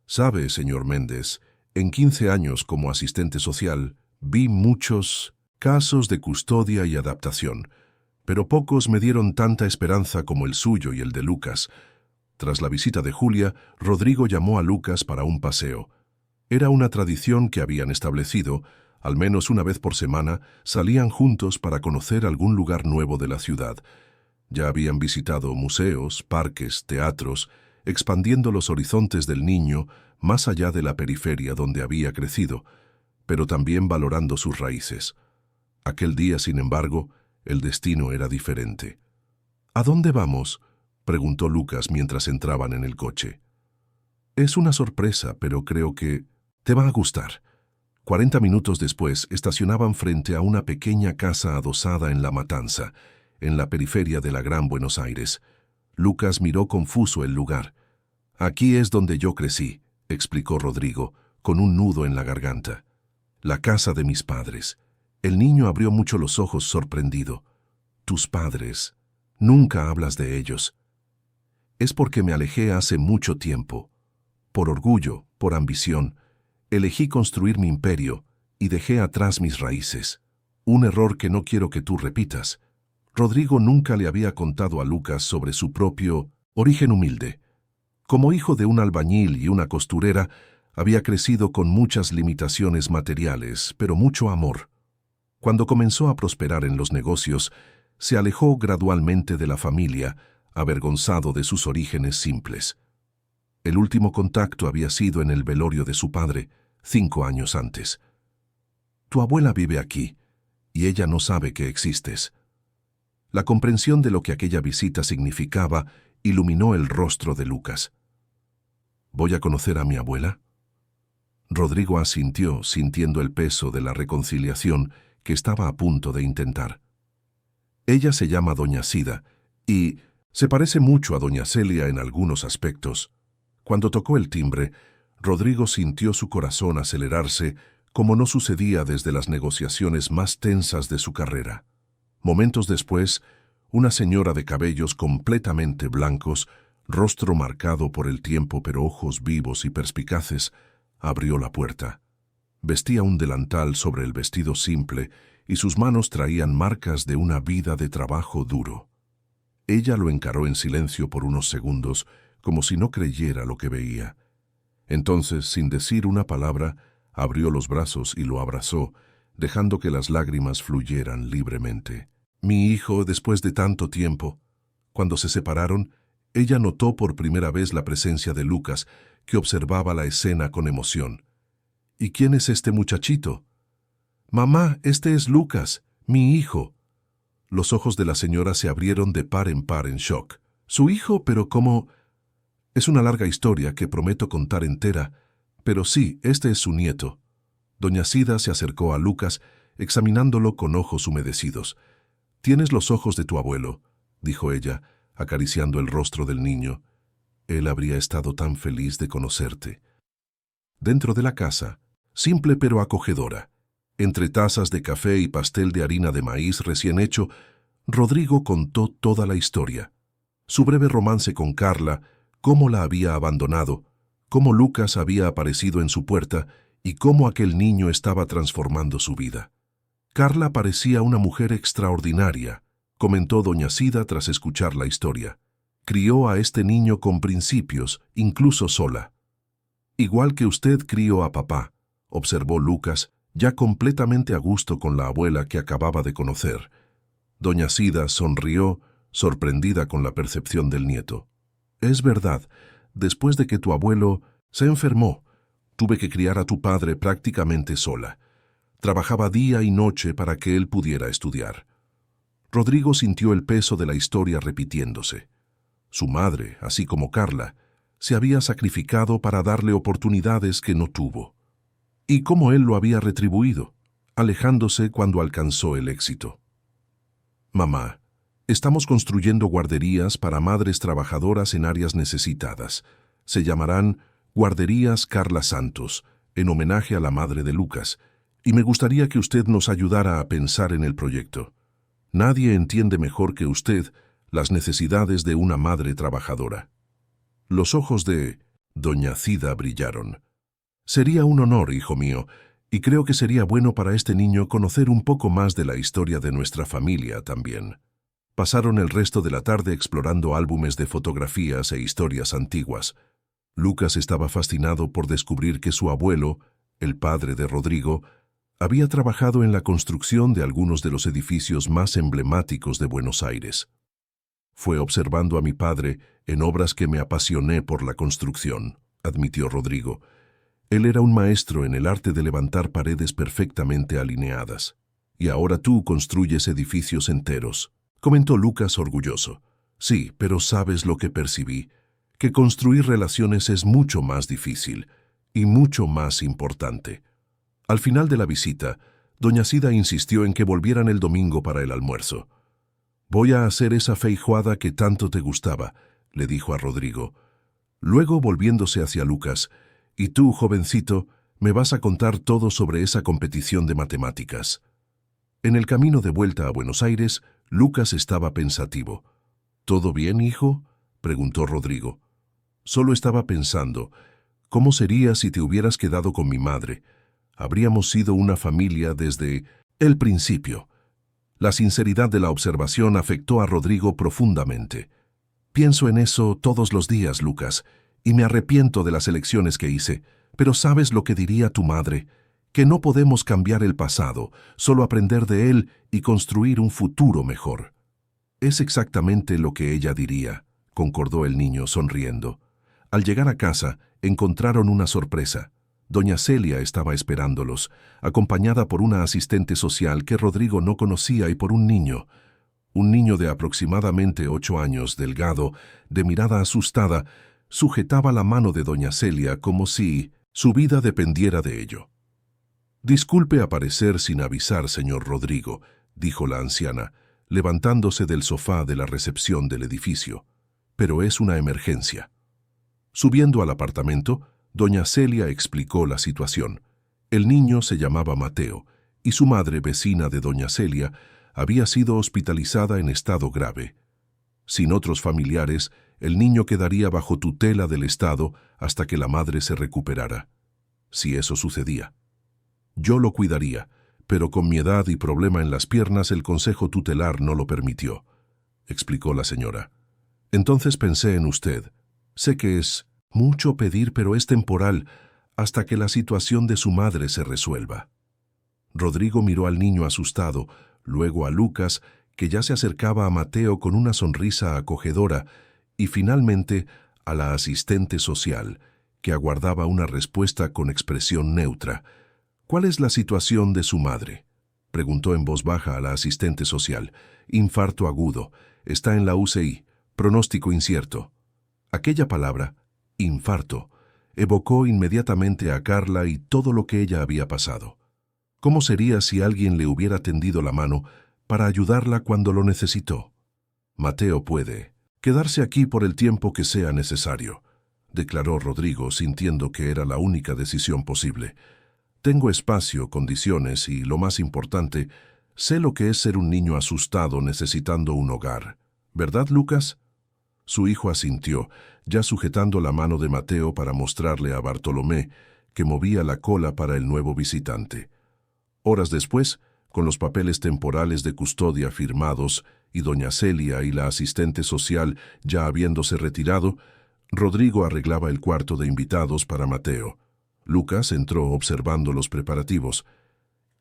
«Sabe, señor Méndez, en 15 años como asistente social, vi muchos casos de custodia y adaptación, pero pocos me dieron tanta esperanza como el suyo y el de Lucas». Tras la visita de Julia, Rodrigo llamó a Lucas para un paseo. Era una tradición que habían establecido. Al menos una vez por semana salían juntos para conocer algún lugar nuevo de la ciudad. Ya habían visitado museos, parques, teatros, expandiendo los horizontes del niño más allá de la periferia donde había crecido, pero también valorando sus raíces. Aquel día, sin embargo, el destino era diferente. «¿A dónde vamos?», preguntó Lucas mientras entraban en el coche. «Es una sorpresa, pero creo que te va a gustar». 40 minutos después, estacionaban frente a una pequeña casa adosada en La Matanza, en la periferia de la Gran Buenos Aires. Lucas miró confuso el lugar. «Aquí es donde yo crecí», explicó Rodrigo, con un nudo en la garganta. «La casa de mis padres». El niño abrió mucho los ojos sorprendido. «¿Tus padres? Nunca hablas de ellos». «Es porque me alejé hace mucho tiempo. Por orgullo, por ambición. Elegí construir mi imperio y dejé atrás mis raíces. Un error que no quiero que tú repitas». Rodrigo nunca le había contado a Lucas sobre su propio origen humilde. Como hijo de un albañil y una costurera, había crecido con muchas limitaciones materiales, pero mucho amor. Cuando comenzó a prosperar en los negocios, se alejó gradualmente de la familia, avergonzado de sus orígenes simples. El último contacto había sido en el velorio de su padre, 5 años antes. «Tu abuela vive aquí, y ella no sabe que existes». La comprensión de lo que aquella visita significaba iluminó el rostro de Lucas. «¿Voy a conocer a mi abuela?». Rodrigo asintió, sintiendo el peso de la reconciliación que estaba a punto de intentar. «Ella se llama Doña Sida, y se parece mucho a Doña Celia en algunos aspectos». Cuando tocó el timbre, Rodrigo sintió su corazón acelerarse como no sucedía desde las negociaciones más tensas de su carrera. Momentos después, una señora de cabellos completamente blancos, rostro marcado por el tiempo pero ojos vivos y perspicaces, abrió la puerta. Vestía un delantal sobre el vestido simple y sus manos traían marcas de una vida de trabajo duro. Ella lo encaró en silencio por unos segundos, como si no creyera lo que veía. Entonces, sin decir una palabra, abrió los brazos y lo abrazó, dejando que las lágrimas fluyeran libremente. «Mi hijo, después de tanto tiempo». Cuando se separaron, ella notó por primera vez la presencia de Lucas, que observaba la escena con emoción. «¿Y quién es este muchachito?». «Mamá, este es Lucas, mi hijo». Los ojos de la señora se abrieron de par en shock. «¿Su hijo? ¿Pero cómo?». «Es una larga historia que prometo contar entera, pero sí, este es su nieto». Doña Sida se acercó a Lucas, examinándolo con ojos humedecidos. «Tienes los ojos de tu abuelo», dijo ella, acariciando el rostro del niño. «Él habría estado tan feliz de conocerte». Dentro de la casa, simple pero acogedora, Entre tazas de café y pastel de harina de maíz recién hecho, Rodrigo contó toda la historia. Su breve romance con Carla, cómo la había abandonado, cómo Lucas había aparecido en su puerta y cómo aquel niño estaba transformando su vida. Carla parecía una mujer extraordinaria, comentó doña Sida tras escuchar la historia. Crió a este niño con principios, incluso sola. Igual que usted crió a papá, observó Lucas, ya completamente a gusto con la abuela que acababa de conocer. Doña Sida sonrió, sorprendida con la percepción del nieto. Es verdad, después de que tu abuelo se enfermó, tuve que criar a tu padre prácticamente sola. Trabajaba día y noche para que él pudiera estudiar. Rodrigo sintió el peso de la historia repitiéndose. Su madre, así como Carla, se había sacrificado para darle oportunidades que no tuvo. Y cómo él lo había retribuido, alejándose cuando alcanzó el éxito. Mamá, estamos construyendo guarderías para madres trabajadoras en áreas necesitadas. Se llamarán Guarderías Carla Santos, en homenaje a la madre de Lucas, y me gustaría que usted nos ayudara a pensar en el proyecto. Nadie entiende mejor que usted las necesidades de una madre trabajadora. Los ojos de doña Cida brillaron. Sería un honor, hijo mío, y creo que sería bueno para este niño conocer un poco más de la historia de nuestra familia también. Pasaron el resto de la tarde explorando álbumes de fotografías e historias antiguas. Lucas estaba fascinado por descubrir que su abuelo, el padre de Rodrigo, había trabajado en la construcción de algunos de los edificios más emblemáticos de Buenos Aires. Fue observando a mi padre en obras que me apasioné por la construcción, admitió Rodrigo. Él era un maestro en el arte de levantar paredes perfectamente alineadas. Y ahora tú construyes edificios enteros, comentó Lucas orgulloso. Sí, pero ¿sabes lo que percibí? Que construir relaciones es mucho más difícil y mucho más importante. Al final de la visita, doña Sida insistió en que volvieran el domingo para el almuerzo. Voy a hacer esa feijoada que tanto te gustaba, le dijo a Rodrigo. Luego, volviéndose hacia Lucas, y tú, jovencito, me vas a contar todo sobre esa competición de matemáticas. En el camino de vuelta a Buenos Aires, Lucas estaba pensativo. ¿Todo bien, hijo?, preguntó Rodrigo. Solo estaba pensando, ¿cómo sería si te hubieras quedado con mi madre? Habríamos sido una familia desde el principio. La sinceridad de la observación afectó a Rodrigo profundamente. Pienso en eso todos los días, Lucas, y me arrepiento de las elecciones que hice, pero ¿sabes lo que diría tu madre? Que no podemos cambiar el pasado, solo aprender de él y construir un futuro mejor. Es exactamente lo que ella diría, concordó el niño sonriendo. Al llegar a casa, encontraron una sorpresa. Doña Celia estaba esperándolos, acompañada por una asistente social que Rodrigo no conocía y por un niño de aproximadamente 8 años, delgado, de mirada asustada, sujetaba la mano de doña Celia como si su vida dependiera de ello. Disculpe aparecer sin avisar, señor Rodrigo, dijo la anciana, levantándose del sofá de la recepción del edificio, pero es una emergencia. Subiendo al apartamento, doña Celia explicó la situación. El niño se llamaba Mateo, y su madre, vecina de doña Celia, había sido hospitalizada en estado grave. Sin otros familiares, el niño quedaría bajo tutela del Estado hasta que la madre se recuperara. Si eso sucedía. Yo lo cuidaría, pero con mi edad y problema en las piernas el consejo tutelar no lo permitió, explicó la señora. Entonces pensé en usted. Sé que es mucho pedir, pero es temporal, hasta que la situación de su madre se resuelva. Rodrigo miró al niño asustado, luego a Lucas, que ya se acercaba a Mateo con una sonrisa acogedora, y finalmente a la asistente social, que aguardaba una respuesta con expresión neutra. ¿Cuál es la situación de su madre?, preguntó en voz baja a la asistente social. Infarto agudo. Está en la UCI. Pronóstico incierto. Aquella palabra, infarto, evocó inmediatamente a Carla y todo lo que ella había pasado. ¿Cómo sería si alguien le hubiera tendido la mano para ayudarla cuando lo necesitó? Mateo puede quedarse aquí por el tiempo que sea necesario, declaró Rodrigo, sintiendo que era la única decisión posible. Tengo espacio, condiciones y, lo más importante, sé lo que es ser un niño asustado necesitando un hogar. ¿Verdad, Lucas? Su hijo asintió, ya sujetando la mano de Mateo para mostrarle a Bartolomé, que movía la cola para el nuevo visitante. Horas después, con los papeles temporales de custodia firmados y doña Celia y la asistente social ya habiéndose retirado, Rodrigo arreglaba el cuarto de invitados para Mateo. Lucas entró observando los preparativos.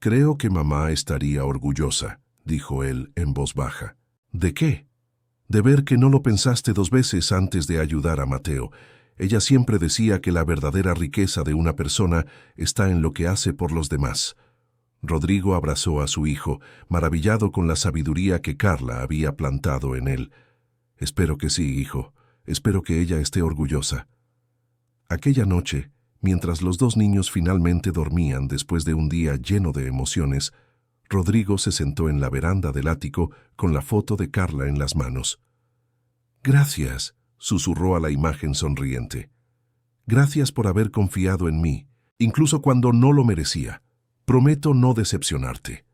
«Creo que mamá estaría orgullosa», dijo él en voz baja. «¿De qué?» «De ver que no lo pensaste 2 veces antes de ayudar a Mateo. Ella siempre decía que la verdadera riqueza de una persona está en lo que hace por los demás». Rodrigo abrazó a su hijo, maravillado con la sabiduría que Carla había plantado en él. «Espero que sí, hijo. Espero que ella esté orgullosa». Aquella noche, mientras los 2 niños finalmente dormían después de un día lleno de emociones, Rodrigo se sentó en la veranda del ático con la foto de Carla en las manos. «Gracias», susurró a la imagen sonriente. «Gracias por haber confiado en mí, incluso cuando no lo merecía. Prometo no decepcionarte».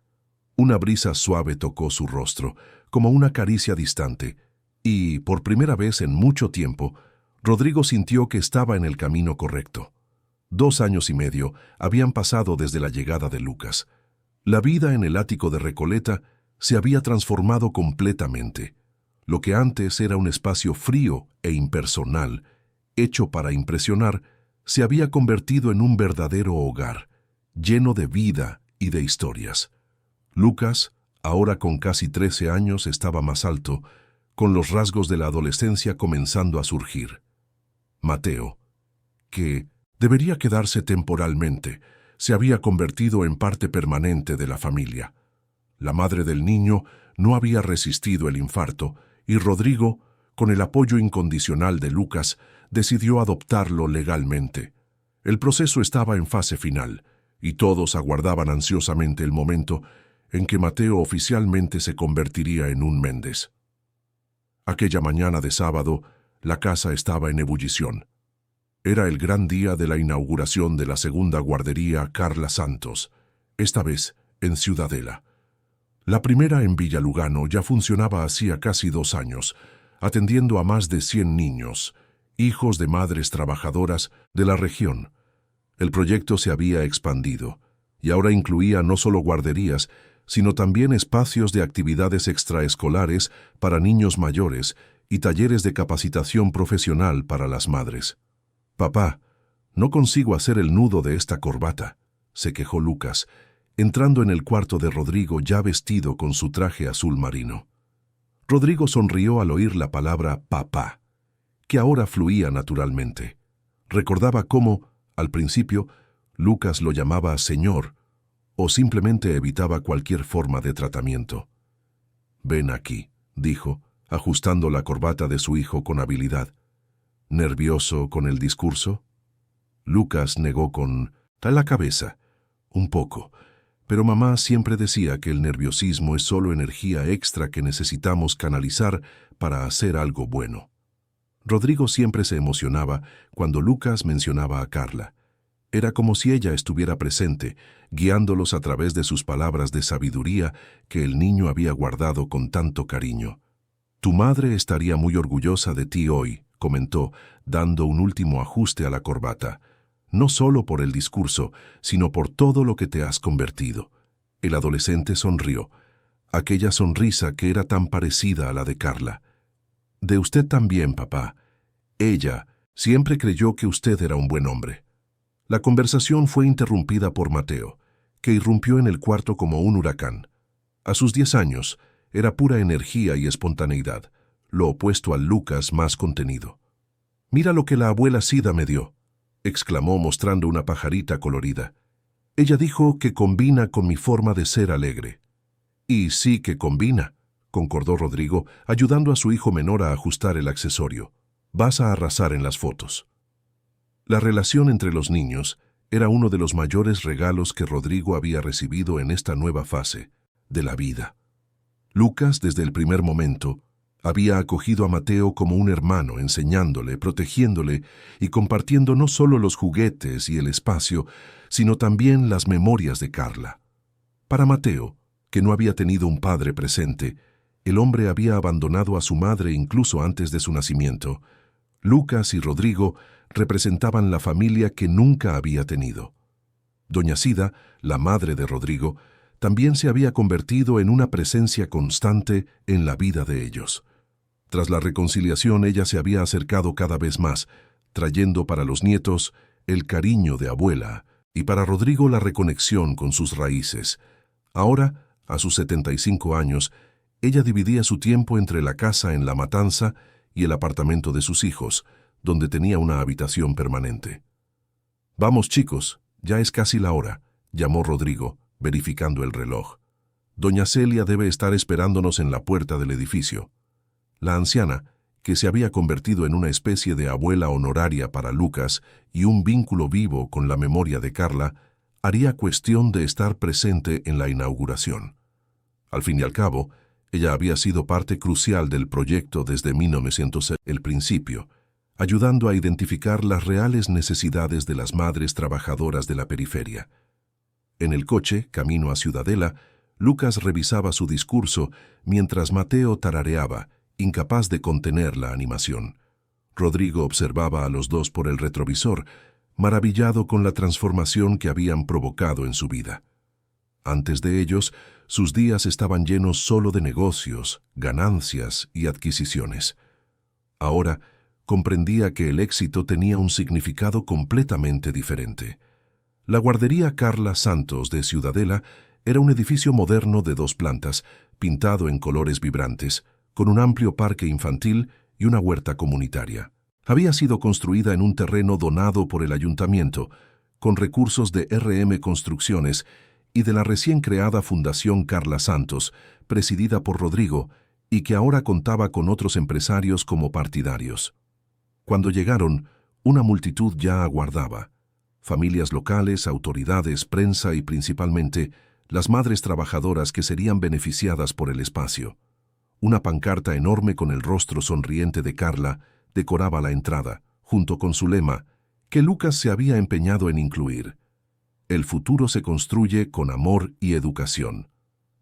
Una brisa suave tocó su rostro, como una caricia distante, y, por primera vez en mucho tiempo, Rodrigo sintió que estaba en el camino correcto. 2 años y medio habían pasado desde la llegada de Lucas. La vida en el ático de Recoleta se había transformado completamente. Lo que antes era un espacio frío e impersonal, hecho para impresionar, se había convertido en un verdadero hogar, lleno de vida y de historias. Lucas, ahora con casi 13 años, estaba más alto, con los rasgos de la adolescencia comenzando a surgir. Mateo, que debería quedarse temporalmente, se había convertido en parte permanente de la familia. La madre del niño no había resistido el infarto y Rodrigo, con el apoyo incondicional de Lucas, decidió adoptarlo legalmente. El proceso estaba en fase final y todos aguardaban ansiosamente el momento en que Mateo oficialmente se convertiría en un Méndez. Aquella mañana de sábado, la casa estaba en ebullición. Era el gran día de la inauguración de la segunda guardería Carla Santos, esta vez en Ciudadela. La primera en Villa Lugano ya funcionaba hacía casi 2 años, atendiendo a más de 100 niños, hijos de madres trabajadoras de la región. El proyecto se había expandido, y ahora incluía no solo guarderías, sino también espacios de actividades extraescolares para niños mayores y talleres de capacitación profesional para las madres. «Papá, no consigo hacer el nudo de esta corbata», se quejó Lucas, entrando en el cuarto de Rodrigo ya vestido con su traje azul marino. Rodrigo sonrió al oír la palabra papá, que ahora fluía naturalmente. Recordaba cómo, al principio, Lucas lo llamaba señor, o simplemente evitaba cualquier forma de tratamiento. «Ven aquí», dijo, ajustando la corbata de su hijo con habilidad. «¿Nervioso con el discurso?» Lucas negó con la cabeza. «Un poco, pero mamá siempre decía que el nerviosismo es solo energía extra que necesitamos canalizar para hacer algo bueno». Rodrigo siempre se emocionaba cuando Lucas mencionaba a Carla. Era como si ella estuviera presente, guiándolos a través de sus palabras de sabiduría que el niño había guardado con tanto cariño. «Tu madre estaría muy orgullosa de ti hoy», comentó, dando un último ajuste a la corbata. «No solo por el discurso, sino por todo lo que te has convertido». El adolescente sonrió, aquella sonrisa que era tan parecida a la de Carla. «De usted también, papá. Ella siempre creyó que usted era un buen hombre». La conversación fue interrumpida por Mateo, que irrumpió en el cuarto como un huracán. A sus 10 años, era pura energía y espontaneidad, lo opuesto al Lucas más contenido. «Mira lo que la abuela Sida me dio», exclamó mostrando una pajarita colorida. «Ella dijo que combina con mi forma de ser alegre». «Y sí que combina», concordó Rodrigo, ayudando a su hijo menor a ajustar el accesorio. «Vas a arrasar en las fotos». La relación entre los niños era uno de los mayores regalos que Rodrigo había recibido en esta nueva fase de la vida. Lucas, desde el primer momento, Había acogido a Mateo como un hermano, enseñándole, protegiéndole y compartiendo no solo los juguetes y el espacio, sino también las memorias de Carla. Para Mateo, que no había tenido un padre presente, el hombre había abandonado a su madre incluso antes de su nacimiento. Lucas y Rodrigo representaban la familia que nunca había tenido. Doña Sida, la madre de Rodrigo, también se había convertido en una presencia constante en la vida de ellos. Tras la reconciliación, ella se había acercado cada vez más, trayendo para los nietos el cariño de abuela y para Rodrigo la reconexión con sus raíces. Ahora, a sus 75 años, ella dividía su tiempo entre la casa en La Matanza y el apartamento de sus hijos, donde tenía una habitación permanente. «Vamos, chicos, ya es casi la hora», llamó Rodrigo, verificando el reloj. «Doña Celia debe estar esperándonos en la puerta del edificio». La anciana, que se había convertido en una especie de abuela honoraria para Lucas y un vínculo vivo con la memoria de Carla, haría cuestión de estar presente en la inauguración. Al fin y al cabo, ella había sido parte crucial del proyecto desde 1900, el principio, ayudando a identificar las reales necesidades de las madres trabajadoras de la periferia. En el coche, camino a Ciudadela, Lucas revisaba su discurso mientras Mateo tarareaba, incapaz de contener la animación. Rodrigo observaba a los dos por el retrovisor, maravillado con la transformación que habían provocado en su vida. Antes de ellos, sus días estaban llenos solo de negocios, ganancias y adquisiciones. Ahora, comprendía que el éxito tenía un significado completamente diferente. La guardería Carla Santos de Ciudadela era un edificio moderno de 2 plantas, pintado en colores vibrantes, con un amplio parque infantil y una huerta comunitaria. Había sido construida en un terreno donado por el ayuntamiento, con recursos de RM Construcciones y de la recién creada Fundación Carla Santos, presidida por Rodrigo, y que ahora contaba con otros empresarios como partidarios. Cuando llegaron, una multitud ya aguardaba. Familias locales, autoridades, prensa y principalmente las madres trabajadoras que serían beneficiadas por el espacio. Una pancarta enorme con el rostro sonriente de Carla decoraba la entrada, junto con su lema, que Lucas se había empeñado en incluir. El futuro se construye con amor y educación.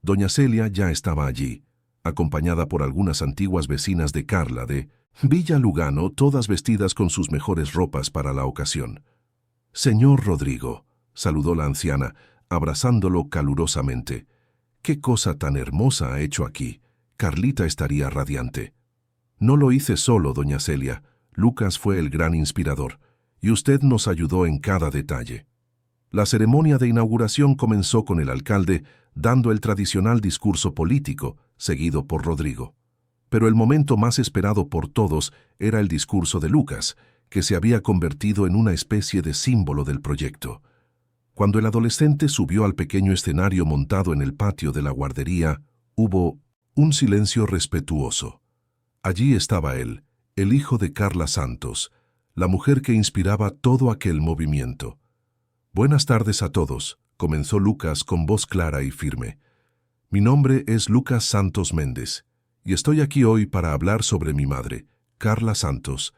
Doña Celia ya estaba allí, acompañada por algunas antiguas vecinas de Carla de Villa Lugano, todas vestidas con sus mejores ropas para la ocasión. «Señor Rodrigo», saludó la anciana, abrazándolo calurosamente. «¿Qué cosa tan hermosa ha hecho aquí? Carlita estaría radiante». «No lo hice solo, doña Celia. Lucas fue el gran inspirador, y usted nos ayudó en cada detalle». La ceremonia de inauguración comenzó con el alcalde dando el tradicional discurso político, seguido por Rodrigo. Pero el momento más esperado por todos era el discurso de Lucas, que se había convertido en una especie de símbolo del proyecto. Cuando el adolescente subió al pequeño escenario montado en el patio de la guardería, hubo un silencio respetuoso. Allí estaba él, el hijo de Carla Santos, la mujer que inspiraba todo aquel movimiento. «Buenas tardes a todos», comenzó Lucas con voz clara y firme. «Mi nombre es Lucas Santos Méndez, y estoy aquí hoy para hablar sobre mi madre, Carla Santos,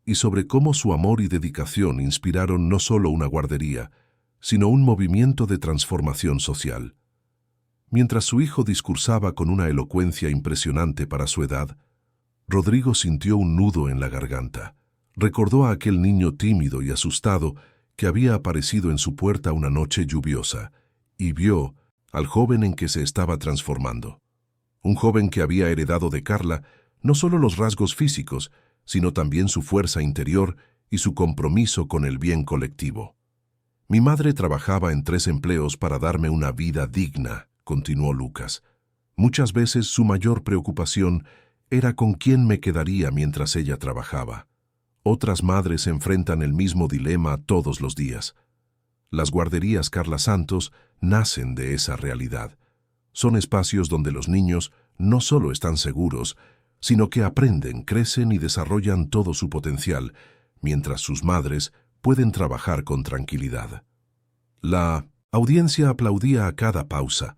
y sobre cómo su amor y dedicación inspiraron no solo una guardería, sino un movimiento de transformación social». Mientras su hijo discursaba con una elocuencia impresionante para su edad, Rodrigo sintió un nudo en la garganta. Recordó a aquel niño tímido y asustado que había aparecido en su puerta una noche lluviosa, y vio al joven en que se estaba transformando. Un joven que había heredado de Carla no solo los rasgos físicos, sino también su fuerza interior y su compromiso con el bien colectivo. «Mi madre trabajaba en 3 empleos para darme una vida digna», continuó Lucas. «Muchas veces su mayor preocupación era con quién me quedaría mientras ella trabajaba. Otras madres enfrentan el mismo dilema todos los días. Las guarderías Carla Santos nacen de esa realidad. Son espacios donde los niños no solo están seguros, sino que aprenden, crecen y desarrollan todo su potencial, mientras sus madres pueden trabajar con tranquilidad». La audiencia aplaudía a cada pausa.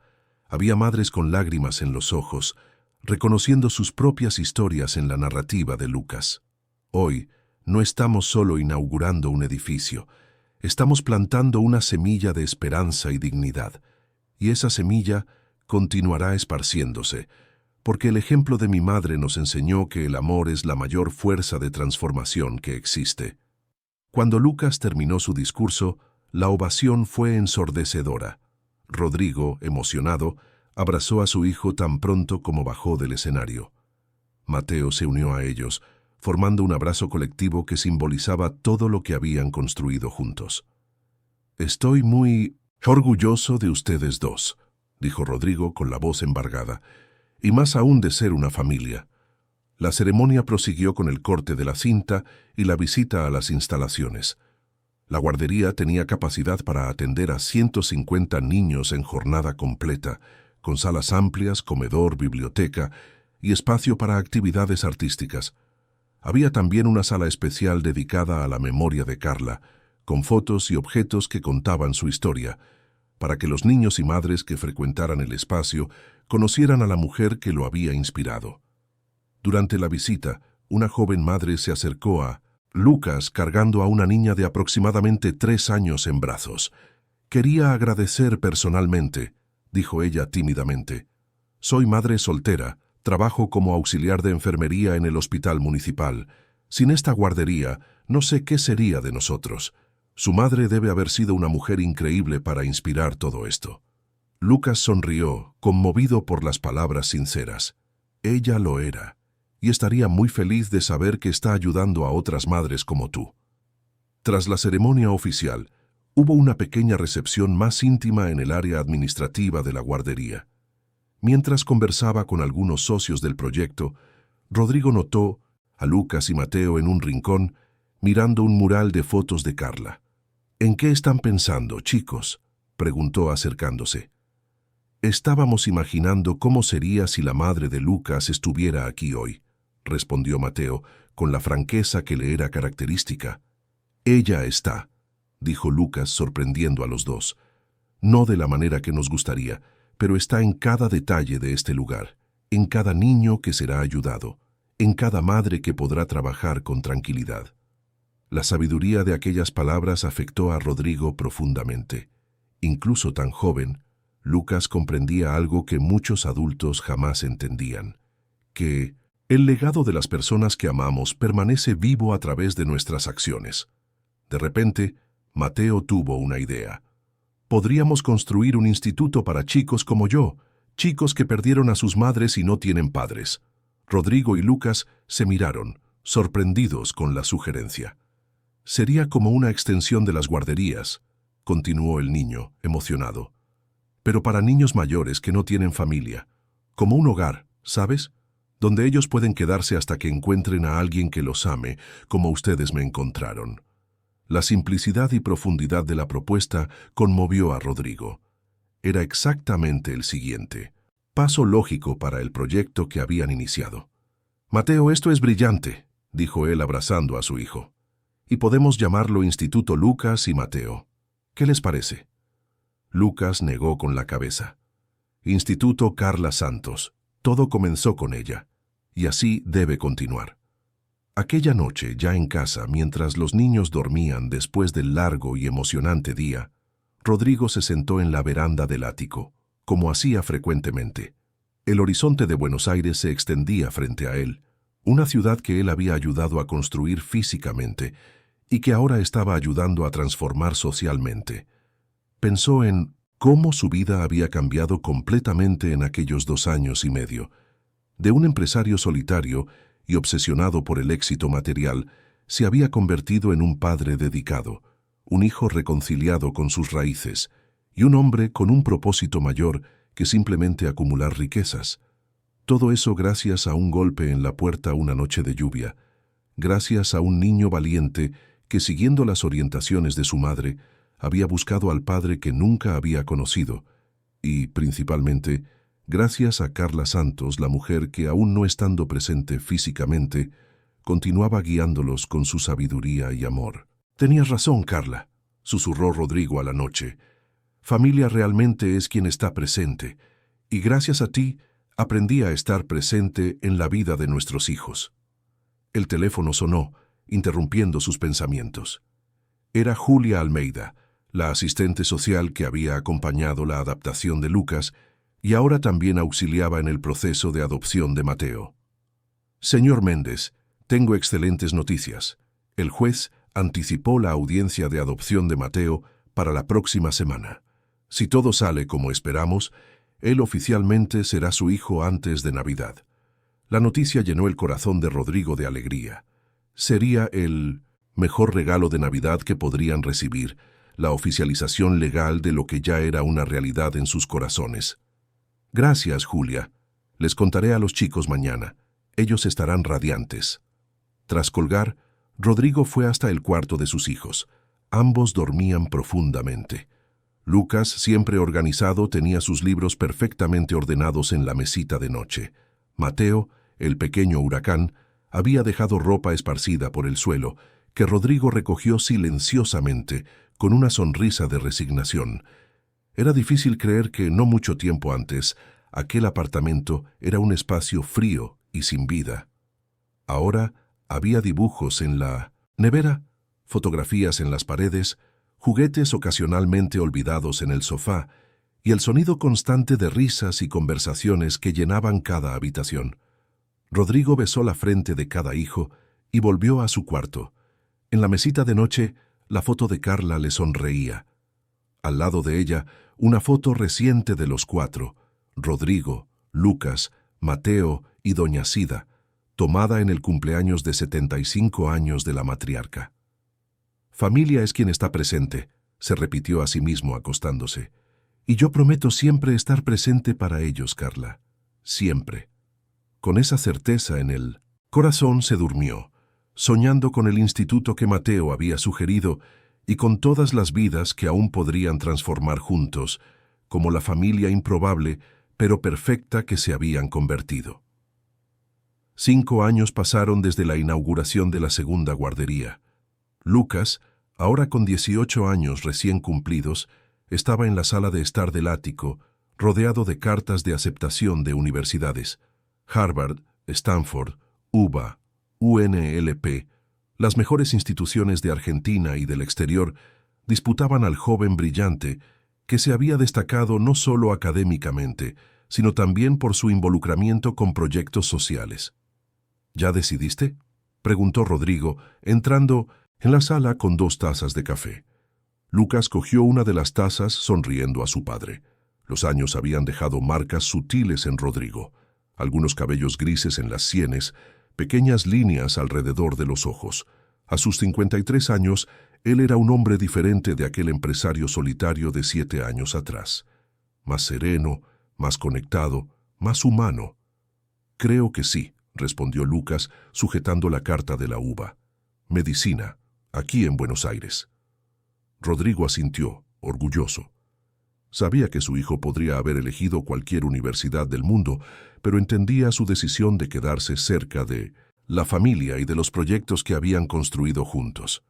Había madres con lágrimas en los ojos, reconociendo sus propias historias en la narrativa de Lucas. Hoy, no estamos solo inaugurando un edificio, estamos plantando una semilla de esperanza y dignidad, y esa semilla continuará esparciéndose, porque el ejemplo de mi madre nos enseñó que el amor es la mayor fuerza de transformación que existe. Cuando Lucas terminó su discurso, la ovación fue ensordecedora. Rodrigo, emocionado, abrazó a su hijo tan pronto como bajó del escenario. Mateo se unió a ellos, formando un abrazo colectivo que simbolizaba todo lo que habían construido juntos. «Estoy muy orgulloso de ustedes dos», dijo Rodrigo con la voz embargada, «y más aún de ser una familia». La ceremonia prosiguió con el corte de la cinta y la visita a las instalaciones. La guardería tenía capacidad para atender a 150 niños en jornada completa, con salas amplias, comedor, biblioteca y espacio para actividades artísticas. Había también una sala especial dedicada a la memoria de Carla, con fotos y objetos que contaban su historia, para que los niños y madres que frecuentaran el espacio conocieran a la mujer que lo había inspirado. Durante la visita, una joven madre se acercó a Lucas cargando a una niña de aproximadamente 3 años en brazos. «Quería agradecer personalmente», dijo ella tímidamente. «Soy madre soltera, trabajo como auxiliar de enfermería en el hospital municipal. Sin esta guardería, no sé qué sería de nosotros. Su madre debe haber sido una mujer increíble para inspirar todo esto». Lucas sonrió, conmovido por las palabras sinceras. Ella lo era, y estaría muy feliz de saber que está ayudando a otras madres como tú. Tras la ceremonia oficial, hubo una pequeña recepción más íntima en el área administrativa de la guardería. Mientras conversaba con algunos socios del proyecto, Rodrigo notó a Lucas y Mateo en un rincón, mirando un mural de fotos de Carla. «¿En qué están pensando, chicos?», preguntó acercándose. «Estábamos imaginando cómo sería si la madre de Lucas estuviera aquí hoy», respondió Mateo, con la franqueza que le era característica. «Ella está», dijo Lucas, sorprendiendo a los dos. «No de la manera que nos gustaría, pero está en cada detalle de este lugar, en cada niño que será ayudado, en cada madre que podrá trabajar con tranquilidad». La sabiduría de aquellas palabras afectó a Rodrigo profundamente. Incluso tan joven, Lucas comprendía algo que muchos adultos jamás entendían, que el legado de las personas que amamos permanece vivo a través de nuestras acciones. De repente, Mateo tuvo una idea. «Podríamos construir un instituto para chicos como yo, chicos que perdieron a sus madres y no tienen padres». Rodrigo y Lucas se miraron, sorprendidos con la sugerencia. «Sería como una extensión de las guarderías», continuó el niño, emocionado. «Pero para niños mayores que no tienen familia, como un hogar, ¿sabes? Donde ellos pueden quedarse hasta que encuentren a alguien que los ame, como ustedes me encontraron». La simplicidad y profundidad de la propuesta conmovió a Rodrigo. Era exactamente el siguiente paso lógico para el proyecto que habían iniciado. «Mateo, esto es brillante», dijo él abrazando a su hijo. «Y podemos llamarlo Instituto Lucas y Mateo. ¿Qué les parece?» Lucas negó con la cabeza. «Instituto Carla Santos. Todo comenzó con ella, y así debe continuar». Aquella noche, ya en casa, mientras los niños dormían después del largo y emocionante día, Rodrigo se sentó en la veranda del ático, como hacía frecuentemente. El horizonte de Buenos Aires se extendía frente a él, una ciudad que él había ayudado a construir físicamente y que ahora estaba ayudando a transformar socialmente. Pensó en cómo su vida había cambiado completamente en aquellos 2 años y medio. De un empresario solitario y obsesionado por el éxito material, se había convertido en un padre dedicado, un hijo reconciliado con sus raíces y un hombre con un propósito mayor que simplemente acumular riquezas. Todo eso gracias a un golpe en la puerta una noche de lluvia, gracias a un niño valiente que, siguiendo las orientaciones de su madre, había buscado al padre que nunca había conocido y, principalmente, gracias a Carla Santos, la mujer que, aún no estando presente físicamente, continuaba guiándolos con su sabiduría y amor. «Tenías razón, Carla», susurró Rodrigo a la noche. «Familia realmente es quien está presente, y gracias a ti, Aprendí a estar presente en la vida de nuestros hijos. El teléfono sonó, interrumpiendo sus pensamientos. Era Julia Almeida, la asistente social que había acompañado la adaptación de Lucas y ahora también auxiliaba en el proceso de adopción de Mateo. Señor Méndez, tengo excelentes noticias. El juez anticipó la audiencia de adopción de Mateo para la próxima semana. Si todo sale como esperamos, él oficialmente será su hijo antes de Navidad. La noticia llenó el corazón de Rodrigo de alegría. Sería el mejor regalo de Navidad que podrían recibir, la oficialización legal de lo que ya era una realidad en sus corazones. Gracias, Julia. Les contaré a los chicos mañana. Ellos estarán radiantes. Tras colgar, Rodrigo fue hasta el cuarto de sus hijos. Ambos dormían profundamente. Lucas, siempre organizado, tenía sus libros perfectamente ordenados en la mesita de noche. Mateo, el pequeño huracán, había dejado ropa esparcida por el suelo, que Rodrigo recogió silenciosamente, con una sonrisa de resignación. Era difícil creer que, no mucho tiempo antes, aquel apartamento era un espacio frío y sin vida. Ahora había dibujos en la nevera, fotografías en las paredes, juguetes ocasionalmente olvidados en el sofá, y el sonido constante de risas y conversaciones que llenaban cada habitación. Rodrigo besó la frente de cada hijo y volvió a su cuarto. En la mesita de noche, la foto de Carla le sonreía. Al lado de ella, una foto reciente de los cuatro, Rodrigo, Lucas, Mateo y doña Sida, tomada en el cumpleaños de 75 años de la matriarca. Familia es quien está presente, se repitió a sí mismo acostándose. Y yo prometo siempre estar presente para ellos, Carla. Siempre. Con esa certeza en el corazón se durmió, soñando con el instituto que Mateo había sugerido y con todas las vidas que aún podrían transformar juntos, como la familia improbable pero perfecta que se habían convertido. 5 años pasaron desde la inauguración de la segunda guardería. Lucas, ahora con 18 años recién cumplidos, estaba en la sala de estar del ático, rodeado de cartas de aceptación de universidades. Harvard, Stanford, UBA, UNLP, las mejores instituciones de Argentina y del exterior, disputaban al joven brillante que se había destacado no solo académicamente, sino también por su involucramiento con proyectos sociales. ¿Ya decidiste?, preguntó Rodrigo, entrando en la sala con 2 tazas de café. Lucas cogió una de las tazas sonriendo a su padre. Los años habían dejado marcas sutiles en Rodrigo, algunos cabellos grises en las sienes, pequeñas líneas alrededor de los ojos. A sus 53 años, él era un hombre diferente de aquel empresario solitario de 7 años atrás. Más sereno, más conectado, más humano. Creo que sí, respondió Lucas, sujetando la carta de la UBA. Medicina, aquí en Buenos Aires. Rodrigo asintió, orgulloso. Sabía que su hijo podría haber elegido cualquier universidad del mundo, pero entendía su decisión de quedarse cerca de la familia y de los proyectos que habían construido juntos.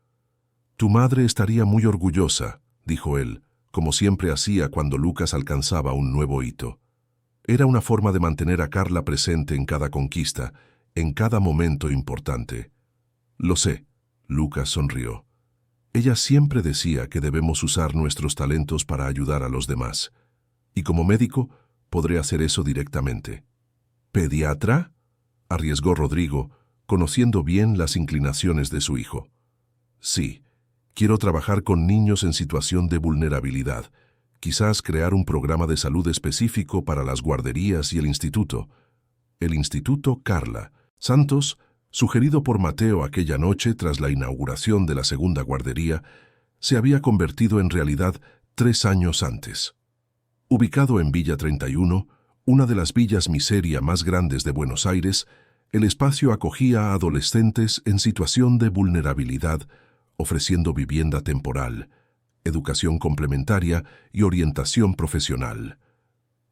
Tu madre estaría muy orgullosa, dijo él, como siempre hacía cuando Lucas alcanzaba un nuevo hito. Era una forma de mantener a Carla presente en cada conquista, en cada momento importante. Lo sé, Lucas sonrió. Ella siempre decía que debemos usar nuestros talentos para ayudar a los demás. Y como médico, podré hacer eso directamente. ¿Pediatra?, arriesgó Rodrigo, conociendo bien las inclinaciones de su hijo. Sí, quiero trabajar con niños en situación de vulnerabilidad. Quizás crear un programa de salud específico para las guarderías y el instituto. El Instituto Carla Santos, sugerido por Mateo aquella noche tras la inauguración de la segunda guardería, se había convertido en realidad 3 años antes. Ubicado en Villa 31, una de las villas miseria más grandes de Buenos Aires, el espacio acogía a adolescentes en situación de vulnerabilidad, ofreciendo vivienda temporal, educación complementaria y orientación profesional.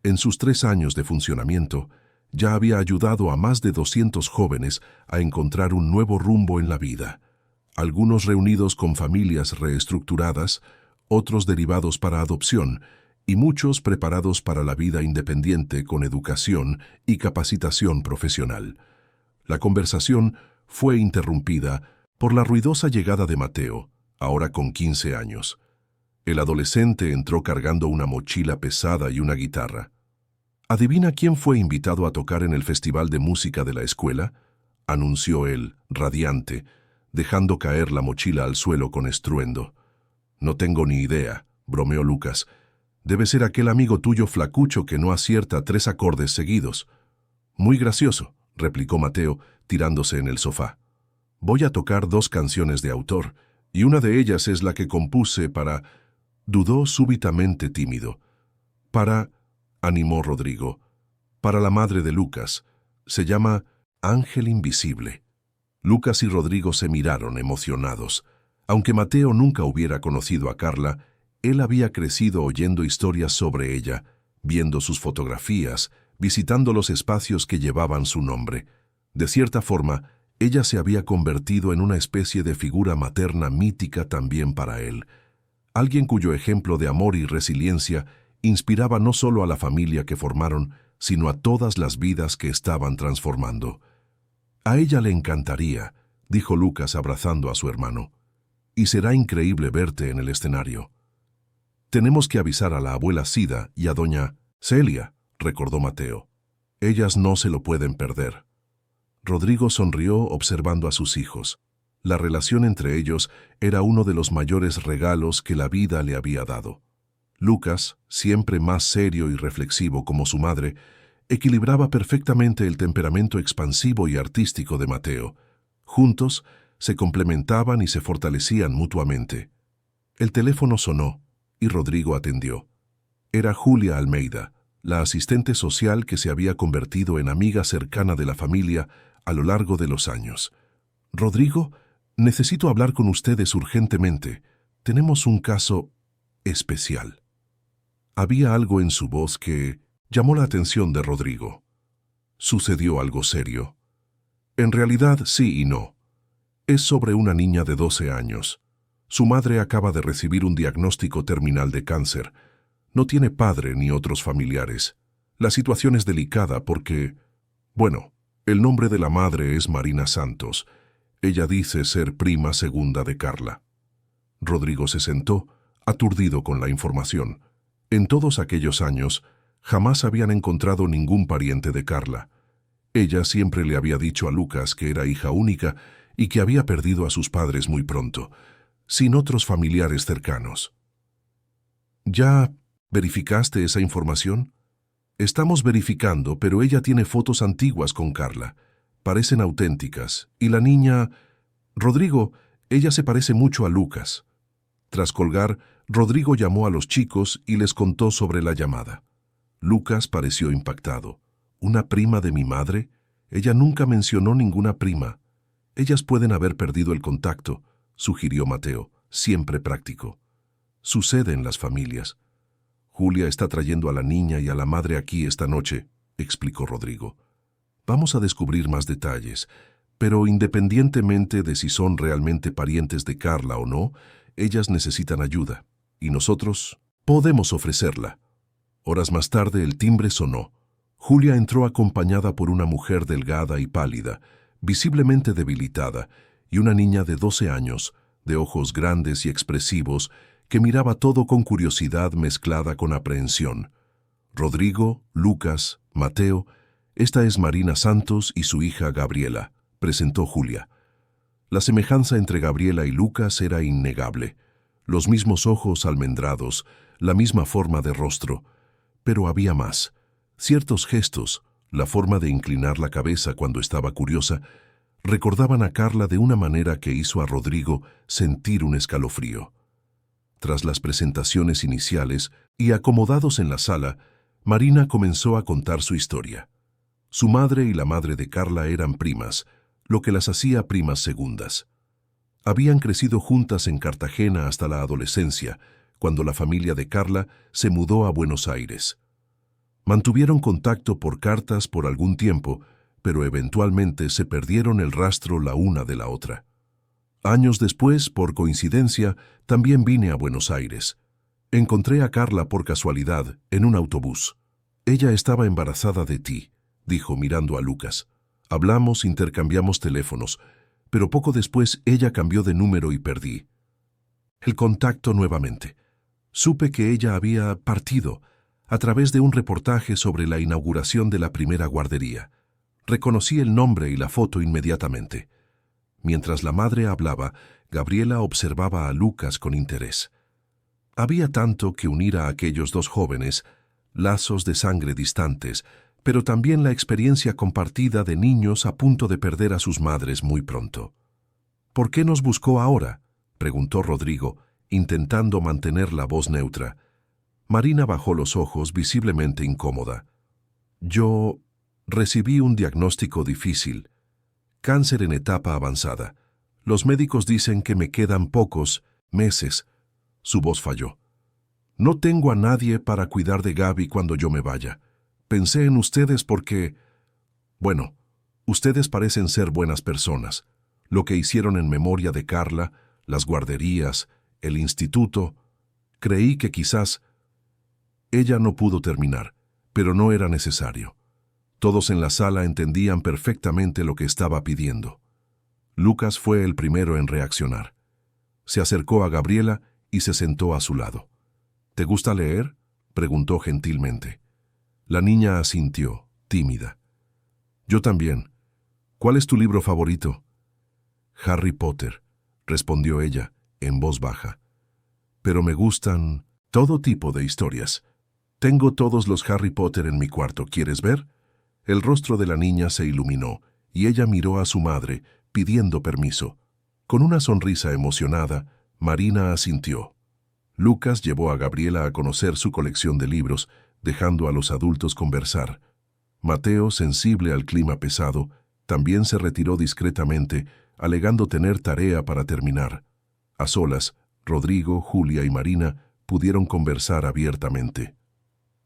En sus 3 años de funcionamiento, ya había ayudado a más de 200 jóvenes a encontrar un nuevo rumbo en la vida, algunos reunidos con familias reestructuradas, otros derivados para adopción, y muchos preparados para la vida independiente con educación y capacitación profesional. La conversación fue interrumpida por la ruidosa llegada de Mateo, ahora con 15 años. El adolescente entró cargando una mochila pesada y una guitarra. ¿Adivina quién fue invitado a tocar en el festival de música de la escuela?, anunció él, radiante, dejando caer la mochila al suelo con estruendo. No tengo ni idea, bromeó Lucas. Debe ser aquel amigo tuyo flacucho que no acierta 3 acordes seguidos. Muy gracioso, replicó Mateo, tirándose en el sofá. Voy a tocar 2 canciones de autor, y una de ellas es la que compuse para... Dudó súbitamente tímido. Animó Rodrigo. Para la madre de Lucas. Se llama Ángel Invisible. Lucas y Rodrigo se miraron emocionados. Aunque Mateo nunca hubiera conocido a Carla, él había crecido oyendo historias sobre ella, viendo sus fotografías, visitando los espacios que llevaban su nombre. De cierta forma, ella se había convertido en una especie de figura materna mítica también para él. Alguien cuyo ejemplo de amor y resiliencia inspiraba no solo a la familia que formaron, sino a todas las vidas que estaban transformando. A ella le encantaría, dijo Lucas abrazando a su hermano. Y será increíble verte en el escenario. Tenemos que avisar a la abuela Sida y a doña Celia, recordó Mateo. Ellas no se lo pueden perder. Rodrigo sonrió observando a sus hijos. La relación entre ellos era uno de los mayores regalos que la vida le había dado. Lucas, siempre más serio y reflexivo como su madre, equilibraba perfectamente el temperamento expansivo y artístico de Mateo. Juntos, se complementaban y se fortalecían mutuamente. El teléfono sonó y Rodrigo atendió. Era Julia Almeida, la asistente social que se había convertido en amiga cercana de la familia a lo largo de los años. «Rodrigo, necesito hablar con ustedes urgentemente. Tenemos un caso especial». Había algo en su voz que llamó la atención de Rodrigo. ¿Sucedió algo serio? En realidad, sí y no. Es sobre una niña de 12 años. Su madre acaba de recibir un diagnóstico terminal de cáncer. No tiene padre ni otros familiares. La situación es delicada porque... Bueno, el nombre de la madre es Marina Santos. Ella dice ser prima segunda de Carla. Rodrigo se sentó, aturdido con la información. En todos aquellos años, jamás habían encontrado ningún pariente de Carla. Ella siempre le había dicho a Lucas que era hija única y que había perdido a sus padres muy pronto, sin otros familiares cercanos. ¿Ya verificaste esa información? Estamos verificando, pero ella tiene fotos antiguas con Carla. Parecen auténticas. Y la niña... Rodrigo, ella se parece mucho a Lucas. Tras colgar, Rodrigo llamó a los chicos y les contó sobre la llamada. Lucas pareció impactado. ¿Una prima de mi madre? Ella nunca mencionó ninguna prima. Ellas pueden haber perdido el contacto, sugirió Mateo, siempre práctico. Sucede en las familias. Julia está trayendo a la niña y a la madre aquí esta noche, explicó Rodrigo. Vamos a descubrir más detalles, pero independientemente de si son realmente parientes de Carla o no, ellas necesitan ayuda, y nosotros podemos ofrecerla. Horas más tarde el timbre sonó. Julia entró acompañada por una mujer delgada y pálida, visiblemente debilitada, y una niña de 12 años, de ojos grandes y expresivos, que miraba todo con curiosidad mezclada con aprehensión. Rodrigo, Lucas, Mateo, esta es Marina Santos y su hija Gabriela, presentó Julia. La semejanza entre Gabriela y Lucas era innegable. Los mismos ojos almendrados, la misma forma de rostro. Pero había más. Ciertos gestos, la forma de inclinar la cabeza cuando estaba curiosa, recordaban a Carla de una manera que hizo a Rodrigo sentir un escalofrío. Tras las presentaciones iniciales y acomodados en la sala, Marina comenzó a contar su historia. Su madre y la madre de Carla eran primas, lo que las hacía primas segundas. Habían crecido juntas en Cartagena hasta la adolescencia, cuando la familia de Carla se mudó a Buenos Aires. Mantuvieron contacto por cartas por algún tiempo, pero eventualmente se perdieron el rastro la una de la otra. Años después, por coincidencia, también vine a Buenos Aires. Encontré a Carla por casualidad en un autobús. Ella estaba embarazada de ti, dijo mirando a Lucas. Hablamos, intercambiamos teléfonos, pero poco después ella cambió de número y perdí el contacto nuevamente. Supe que ella había partido a través de un reportaje sobre la inauguración de la primera guardería. Reconocí el nombre y la foto inmediatamente. Mientras la madre hablaba, Gabriela observaba a Lucas con interés. Había tanto que unir a aquellos dos jóvenes, lazos de sangre distantes, pero también la experiencia compartida de niños a punto de perder a sus madres muy pronto. ¿Por qué nos buscó ahora?, preguntó Rodrigo, intentando mantener la voz neutra. Marina bajó los ojos, visiblemente incómoda. Yo recibí un diagnóstico difícil. Cáncer en etapa avanzada. Los médicos dicen que me quedan pocos meses. Su voz falló. No tengo a nadie para cuidar de Gaby cuando yo me vaya. Pensé en ustedes porque... Bueno, ustedes parecen ser buenas personas. Lo que hicieron en memoria de Carla, las guarderías, el instituto... Creí que quizás... Ella no pudo terminar, pero no era necesario. Todos en la sala entendían perfectamente lo que estaba pidiendo. Lucas fue el primero en reaccionar. Se acercó a Gabriela y se sentó a su lado. ¿Te gusta leer?, preguntó gentilmente. La niña asintió, tímida. Yo también. ¿Cuál es tu libro favorito? Harry Potter, respondió ella, en voz baja. Pero me gustan todo tipo de historias. Tengo todos los Harry Potter en mi cuarto, ¿quieres ver? El rostro de la niña se iluminó, y ella miró a su madre, pidiendo permiso. Con una sonrisa emocionada, Marina asintió. Lucas llevó a Gabriela a conocer su colección de libros, dejando a los adultos conversar. Mateo, sensible al clima pesado, también se retiró discretamente, alegando tener tarea para terminar. A solas, Rodrigo, Julia y Marina pudieron conversar abiertamente.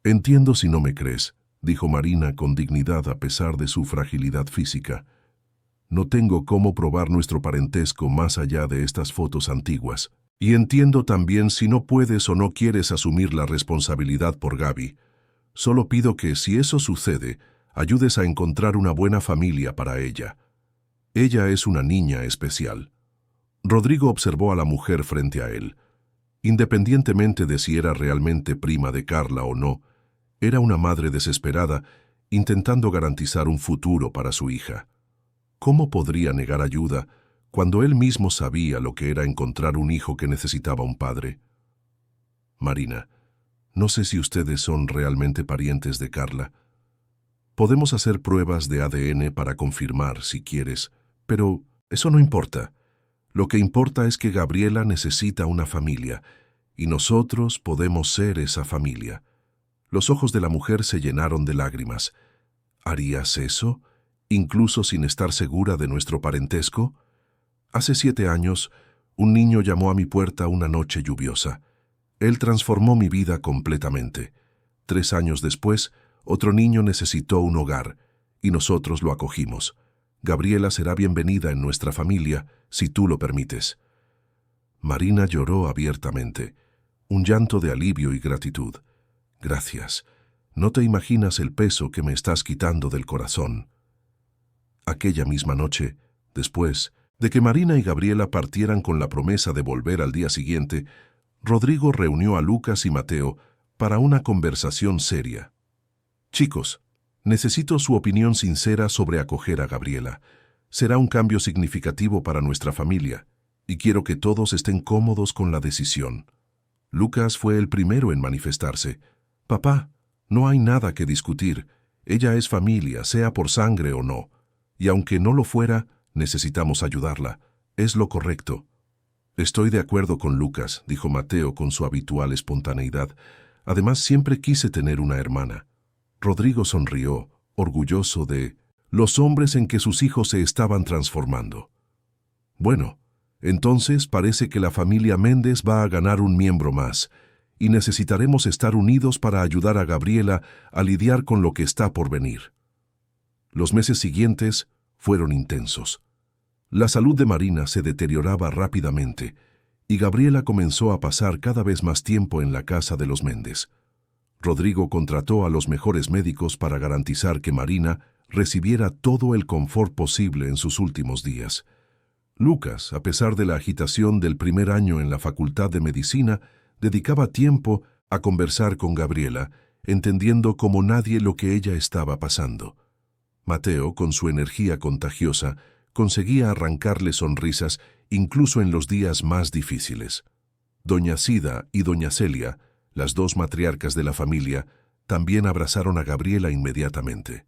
«Entiendo si no me crees», dijo Marina con dignidad a pesar de su fragilidad física. «No tengo cómo probar nuestro parentesco más allá de estas fotos antiguas. Y entiendo también si no puedes o no quieres asumir la responsabilidad por Gaby. Solo pido que, si eso sucede, ayudes a encontrar una buena familia para ella. Ella es una niña especial». Rodrigo observó a la mujer frente a él. Independientemente de si era realmente prima de Carla o no, era una madre desesperada, intentando garantizar un futuro para su hija. ¿Cómo podría negar ayuda cuando él mismo sabía lo que era encontrar un hijo que necesitaba un padre? Marina, no sé si ustedes son realmente parientes de Carla. Podemos hacer pruebas de ADN para confirmar si quieres, pero eso no importa. Lo que importa es que Gabriela necesita una familia, y nosotros podemos ser esa familia. Los ojos de la mujer se llenaron de lágrimas. ¿Harías eso, incluso sin estar segura de nuestro parentesco? Hace 7 años, un niño llamó a mi puerta una noche lluviosa. Él transformó mi vida completamente. 3 años después, otro niño necesitó un hogar, y nosotros lo acogimos. Gabriela será bienvenida en nuestra familia, si tú lo permites. Marina lloró abiertamente, un llanto de alivio y gratitud. Gracias. No te imaginas el peso que me estás quitando del corazón. Aquella misma noche, después de que Marina y Gabriela partieran con la promesa de volver al día siguiente, Rodrigo reunió a Lucas y Mateo para una conversación seria. Chicos, necesito su opinión sincera sobre acoger a Gabriela. Será un cambio significativo para nuestra familia, y quiero que todos estén cómodos con la decisión. Lucas fue el primero en manifestarse. Papá, no hay nada que discutir. Ella es familia, sea por sangre o no. Y aunque no lo fuera, necesitamos ayudarla. Es lo correcto. Estoy de acuerdo con Lucas, dijo Mateo con su habitual espontaneidad. Además, siempre quise tener una hermana. Rodrigo sonrió, orgulloso de los hombres en que sus hijos se estaban transformando. Bueno, entonces parece que la familia Méndez va a ganar un miembro más, y necesitaremos estar unidos para ayudar a Gabriela a lidiar con lo que está por venir. Los meses siguientes fueron intensos. La salud de Marina se deterioraba rápidamente, y Gabriela comenzó a pasar cada vez más tiempo en la casa de los Méndez. Rodrigo contrató a los mejores médicos para garantizar que Marina recibiera todo el confort posible en sus últimos días. Lucas, a pesar de la agitación del primer año en la Facultad de Medicina, dedicaba tiempo a conversar con Gabriela, entendiendo como nadie lo que ella estaba pasando. Mateo, con su energía contagiosa, conseguía arrancarle sonrisas incluso en los días más difíciles. Doña Sida y doña Celia, las dos matriarcas de la familia, también abrazaron a Gabriela inmediatamente.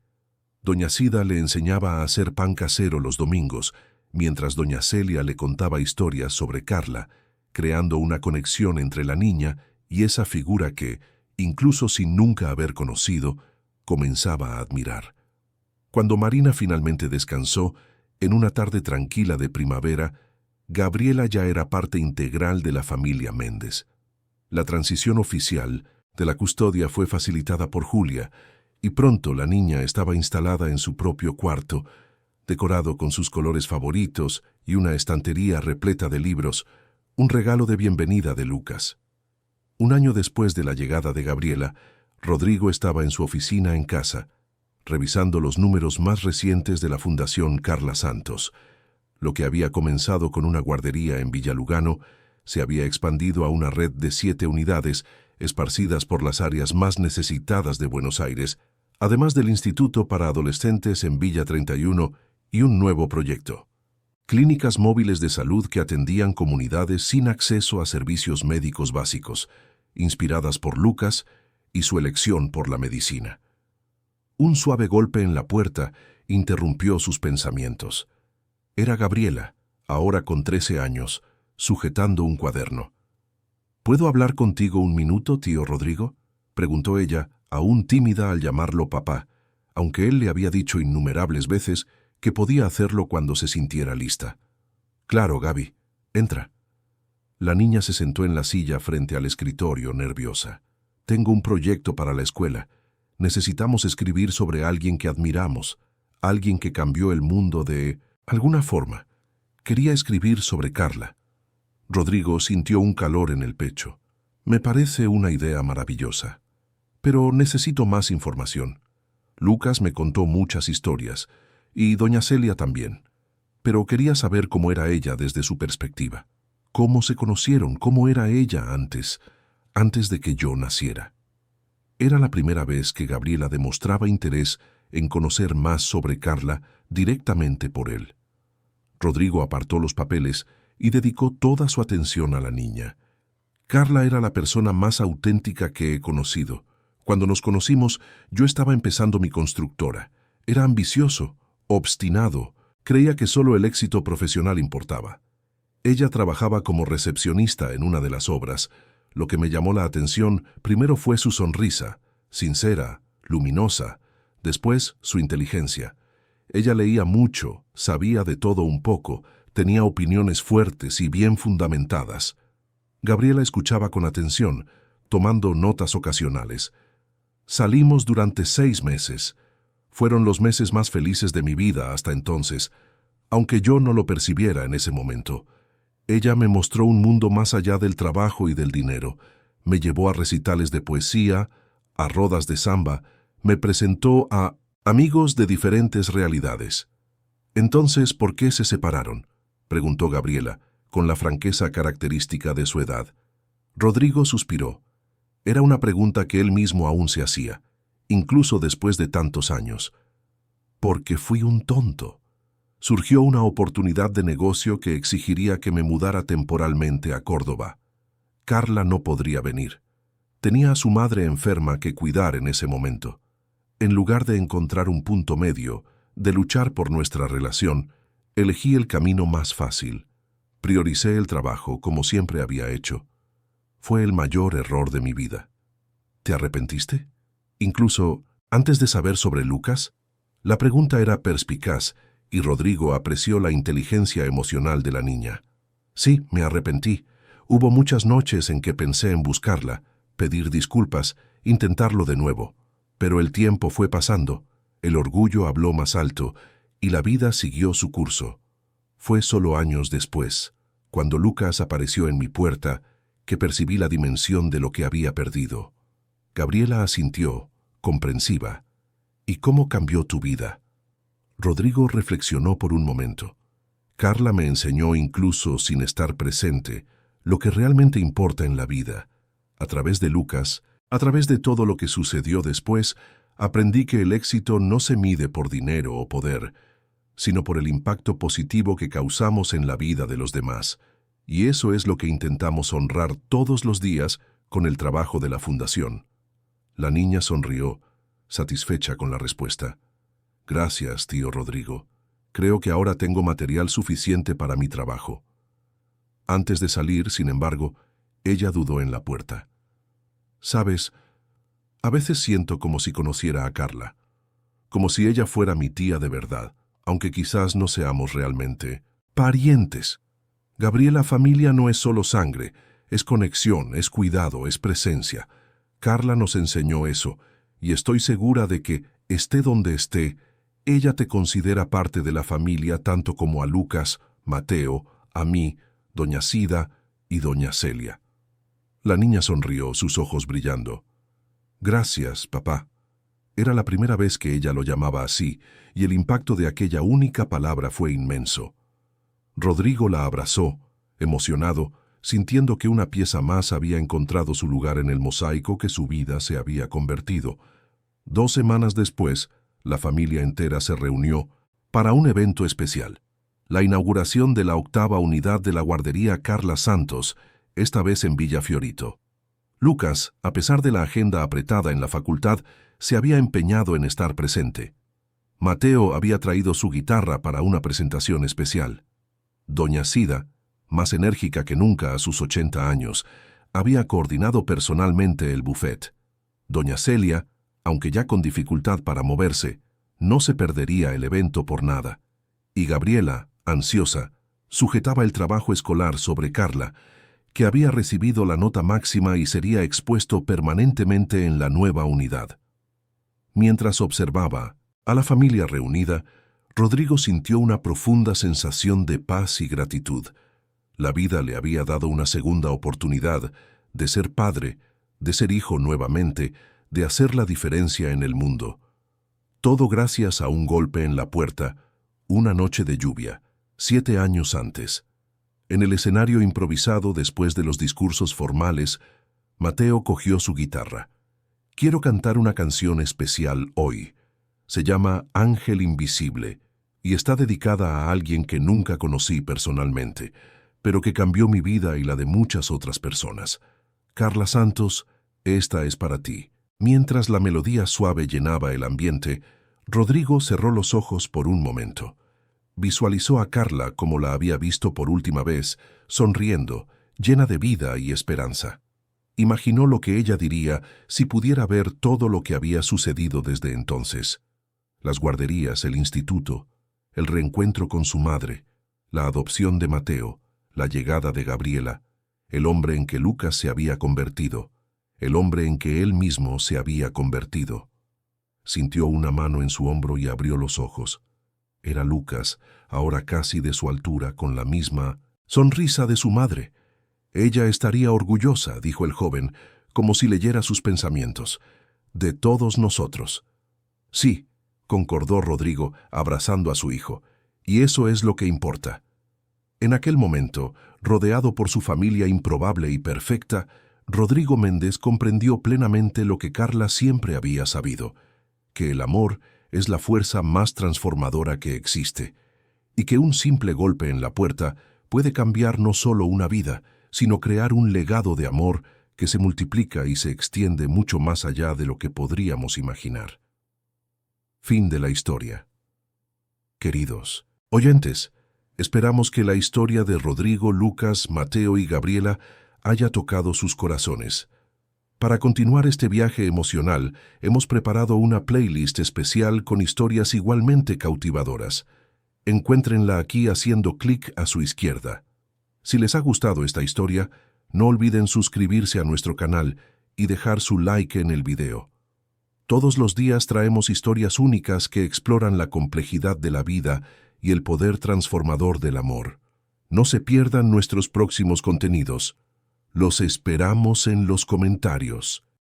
Doña Sida le enseñaba a hacer pan casero los domingos, mientras doña Celia le contaba historias sobre Carla, creando una conexión entre la niña y esa figura que, incluso sin nunca haber conocido, comenzaba a admirar. Cuando Marina finalmente descansó, en una tarde tranquila de primavera, Gabriela ya era parte integral de la familia Méndez. La transición oficial de la custodia fue facilitada por Julia, y pronto la niña estaba instalada en su propio cuarto, decorado con sus colores favoritos y una estantería repleta de libros, un regalo de bienvenida de Lucas. Un año después de la llegada de Gabriela, Rodrigo estaba en su oficina en casa, revisando los números más recientes de la Fundación Carla Santos. Lo que había comenzado con una guardería en Villalugano se había expandido a una red de 7 unidades esparcidas por las áreas más necesitadas de Buenos Aires, además del Instituto para Adolescentes en Villa 31 y un nuevo proyecto. Clínicas móviles de salud que atendían comunidades sin acceso a servicios médicos básicos, inspiradas por Lucas y su elección por la medicina. Un suave golpe en la puerta interrumpió sus pensamientos. Era Gabriela, ahora con 13 años, sujetando un cuaderno. ¿Puedo hablar contigo un minuto, tío Rodrigo?, preguntó ella, aún tímida al llamarlo papá, aunque él le había dicho innumerables veces que podía hacerlo cuando se sintiera lista. Claro, Gaby, entra. La niña se sentó en la silla frente al escritorio, nerviosa. Tengo un proyecto para la escuela. Necesitamos escribir sobre alguien que admiramos, alguien que cambió el mundo de alguna forma. Quería escribir sobre Carla. Rodrigo sintió un calor en el pecho. Me parece una idea maravillosa. Pero necesito más información. Lucas me contó muchas historias, y doña Celia también. Pero quería saber cómo era ella desde su perspectiva. ¿Cómo se conocieron? ¿Cómo era ella antes de que yo naciera? Era la primera vez que Gabriela demostraba interés en conocer más sobre Carla directamente por él. Rodrigo apartó los papeles y dedicó toda su atención a la niña. Carla era la persona más auténtica que he conocido. Cuando nos conocimos, yo estaba empezando mi constructora. Era ambicioso, obstinado, creía que solo el éxito profesional importaba. Ella trabajaba como recepcionista en una de las obras. Lo que me llamó la atención primero fue su sonrisa, sincera, luminosa, después su inteligencia. Ella leía mucho, sabía de todo un poco, tenía opiniones fuertes y bien fundamentadas. Gabriela escuchaba con atención, tomando notas ocasionales. Salimos durante 6 meses. Fueron los meses más felices de mi vida hasta entonces, aunque yo no lo percibiera en ese momento. Ella me mostró un mundo más allá del trabajo y del dinero. Me llevó a recitales de poesía, a rodas de samba, me presentó a amigos de diferentes realidades. Entonces, ¿por qué se separaron?, preguntó Gabriela, con la franqueza característica de su edad. Rodrigo suspiró. Era una pregunta que él mismo aún se hacía, incluso después de tantos años. Porque fui un tonto. Surgió una oportunidad de negocio que exigiría que me mudara temporalmente a Córdoba. Carla no podría venir. Tenía a su madre enferma que cuidar en ese momento. En lugar de encontrar un punto medio, de luchar por nuestra relación, elegí el camino más fácil. Prioricé el trabajo como siempre había hecho. Fue el mayor error de mi vida. ¿Te arrepentiste? Incluso, antes de saber sobre Lucas, la pregunta era perspicaz y Rodrigo apreció la inteligencia emocional de la niña. Sí, me arrepentí. Hubo muchas noches en que pensé en buscarla, pedir disculpas, intentarlo de nuevo. Pero el tiempo fue pasando, el orgullo habló más alto y la vida siguió su curso. Fue solo años después, cuando Lucas apareció en mi puerta, que percibí la dimensión de lo que había perdido. Gabriela asintió, comprensiva. ¿Y cómo cambió tu vida? Rodrigo reflexionó por un momento. Carla me enseñó, incluso sin estar presente, lo que realmente importa en la vida. A través de Lucas, a través de todo lo que sucedió después, aprendí que el éxito no se mide por dinero o poder, sino por el impacto positivo que causamos en la vida de los demás. Y eso es lo que intentamos honrar todos los días con el trabajo de la Fundación. La niña sonrió, satisfecha con la respuesta. Gracias, tío Rodrigo. Creo que ahora tengo material suficiente para mi trabajo. Antes de salir, sin embargo, ella dudó en la puerta. Sabes, a veces siento como si conociera a Carla, como si ella fuera mi tía de verdad, aunque quizás no seamos realmente parientes. Gabriela, familia no es solo sangre, es conexión, es cuidado, es presencia. Carla nos enseñó eso, y estoy segura de que, esté donde esté, ella te considera parte de la familia tanto como a Lucas, Mateo, a mí, doña Sida y doña Celia. La niña sonrió, sus ojos brillando. Gracias, papá. Era la primera vez que ella lo llamaba así, y el impacto de aquella única palabra fue inmenso. Rodrigo la abrazó, emocionado, sintiendo que una pieza más había encontrado su lugar en el mosaico que su vida se había convertido. 2 semanas después, la familia entera se reunió para un evento especial, la inauguración de la 8ª unidad de la guardería Carla Santos, esta vez en Villa Fiorito. Lucas, a pesar de la agenda apretada en la facultad, se había empeñado en estar presente. Mateo había traído su guitarra para una presentación especial. Doña Sida, más enérgica que nunca a sus 80 años, había coordinado personalmente el buffet. Doña Celia, aunque ya con dificultad para moverse, no se perdería el evento por nada. Y Gabriela, ansiosa, sujetaba el trabajo escolar sobre Carla, que había recibido la nota máxima y sería expuesto permanentemente en la nueva unidad. Mientras observaba a la familia reunida, Rodrigo sintió una profunda sensación de paz y gratitud. La vida le había dado una segunda oportunidad de ser padre, de ser hijo nuevamente, de hacer la diferencia en el mundo. Todo gracias a un golpe en la puerta, una noche de lluvia, 7 años antes. En el escenario improvisado después de los discursos formales, Mateo cogió su guitarra. Quiero cantar una canción especial hoy. Se llama Ángel Invisible y está dedicada a alguien que nunca conocí personalmente, pero que cambió mi vida y la de muchas otras personas. Carla Santos, esta es para ti. Mientras la melodía suave llenaba el ambiente, Rodrigo cerró los ojos por un momento. Visualizó a Carla como la había visto por última vez, sonriendo, llena de vida y esperanza. Imaginó lo que ella diría si pudiera ver todo lo que había sucedido desde entonces. Las guarderías, el instituto, el reencuentro con su madre, la adopción de Mateo, la llegada de Gabriela, el hombre en que Lucas se había convertido, el hombre en que él mismo se había convertido. Sintió una mano en su hombro y abrió los ojos. Era Lucas, ahora casi de su altura, con la misma sonrisa de su madre. Ella estaría orgullosa, dijo el joven, como si leyera sus pensamientos, de todos nosotros. Sí, concordó Rodrigo, abrazando a su hijo, y eso es lo que importa. En aquel momento, rodeado por su familia improbable y perfecta, Rodrigo Méndez comprendió plenamente lo que Carla siempre había sabido, que el amor es la fuerza más transformadora que existe, y que un simple golpe en la puerta puede cambiar no solo una vida, sino crear un legado de amor que se multiplica y se extiende mucho más allá de lo que podríamos imaginar. Fin de la historia. Queridos oyentes, esperamos que la historia de Rodrigo, Lucas, Mateo y Gabriela haya tocado sus corazones. Para continuar este viaje emocional, hemos preparado una playlist especial con historias igualmente cautivadoras. Encuéntrenla aquí haciendo clic a su izquierda. Si les ha gustado esta historia, no olviden suscribirse a nuestro canal y dejar su like en el video. Todos los días traemos historias únicas que exploran la complejidad de la vida y el poder transformador del amor. No se pierdan nuestros próximos contenidos. Los esperamos en los comentarios.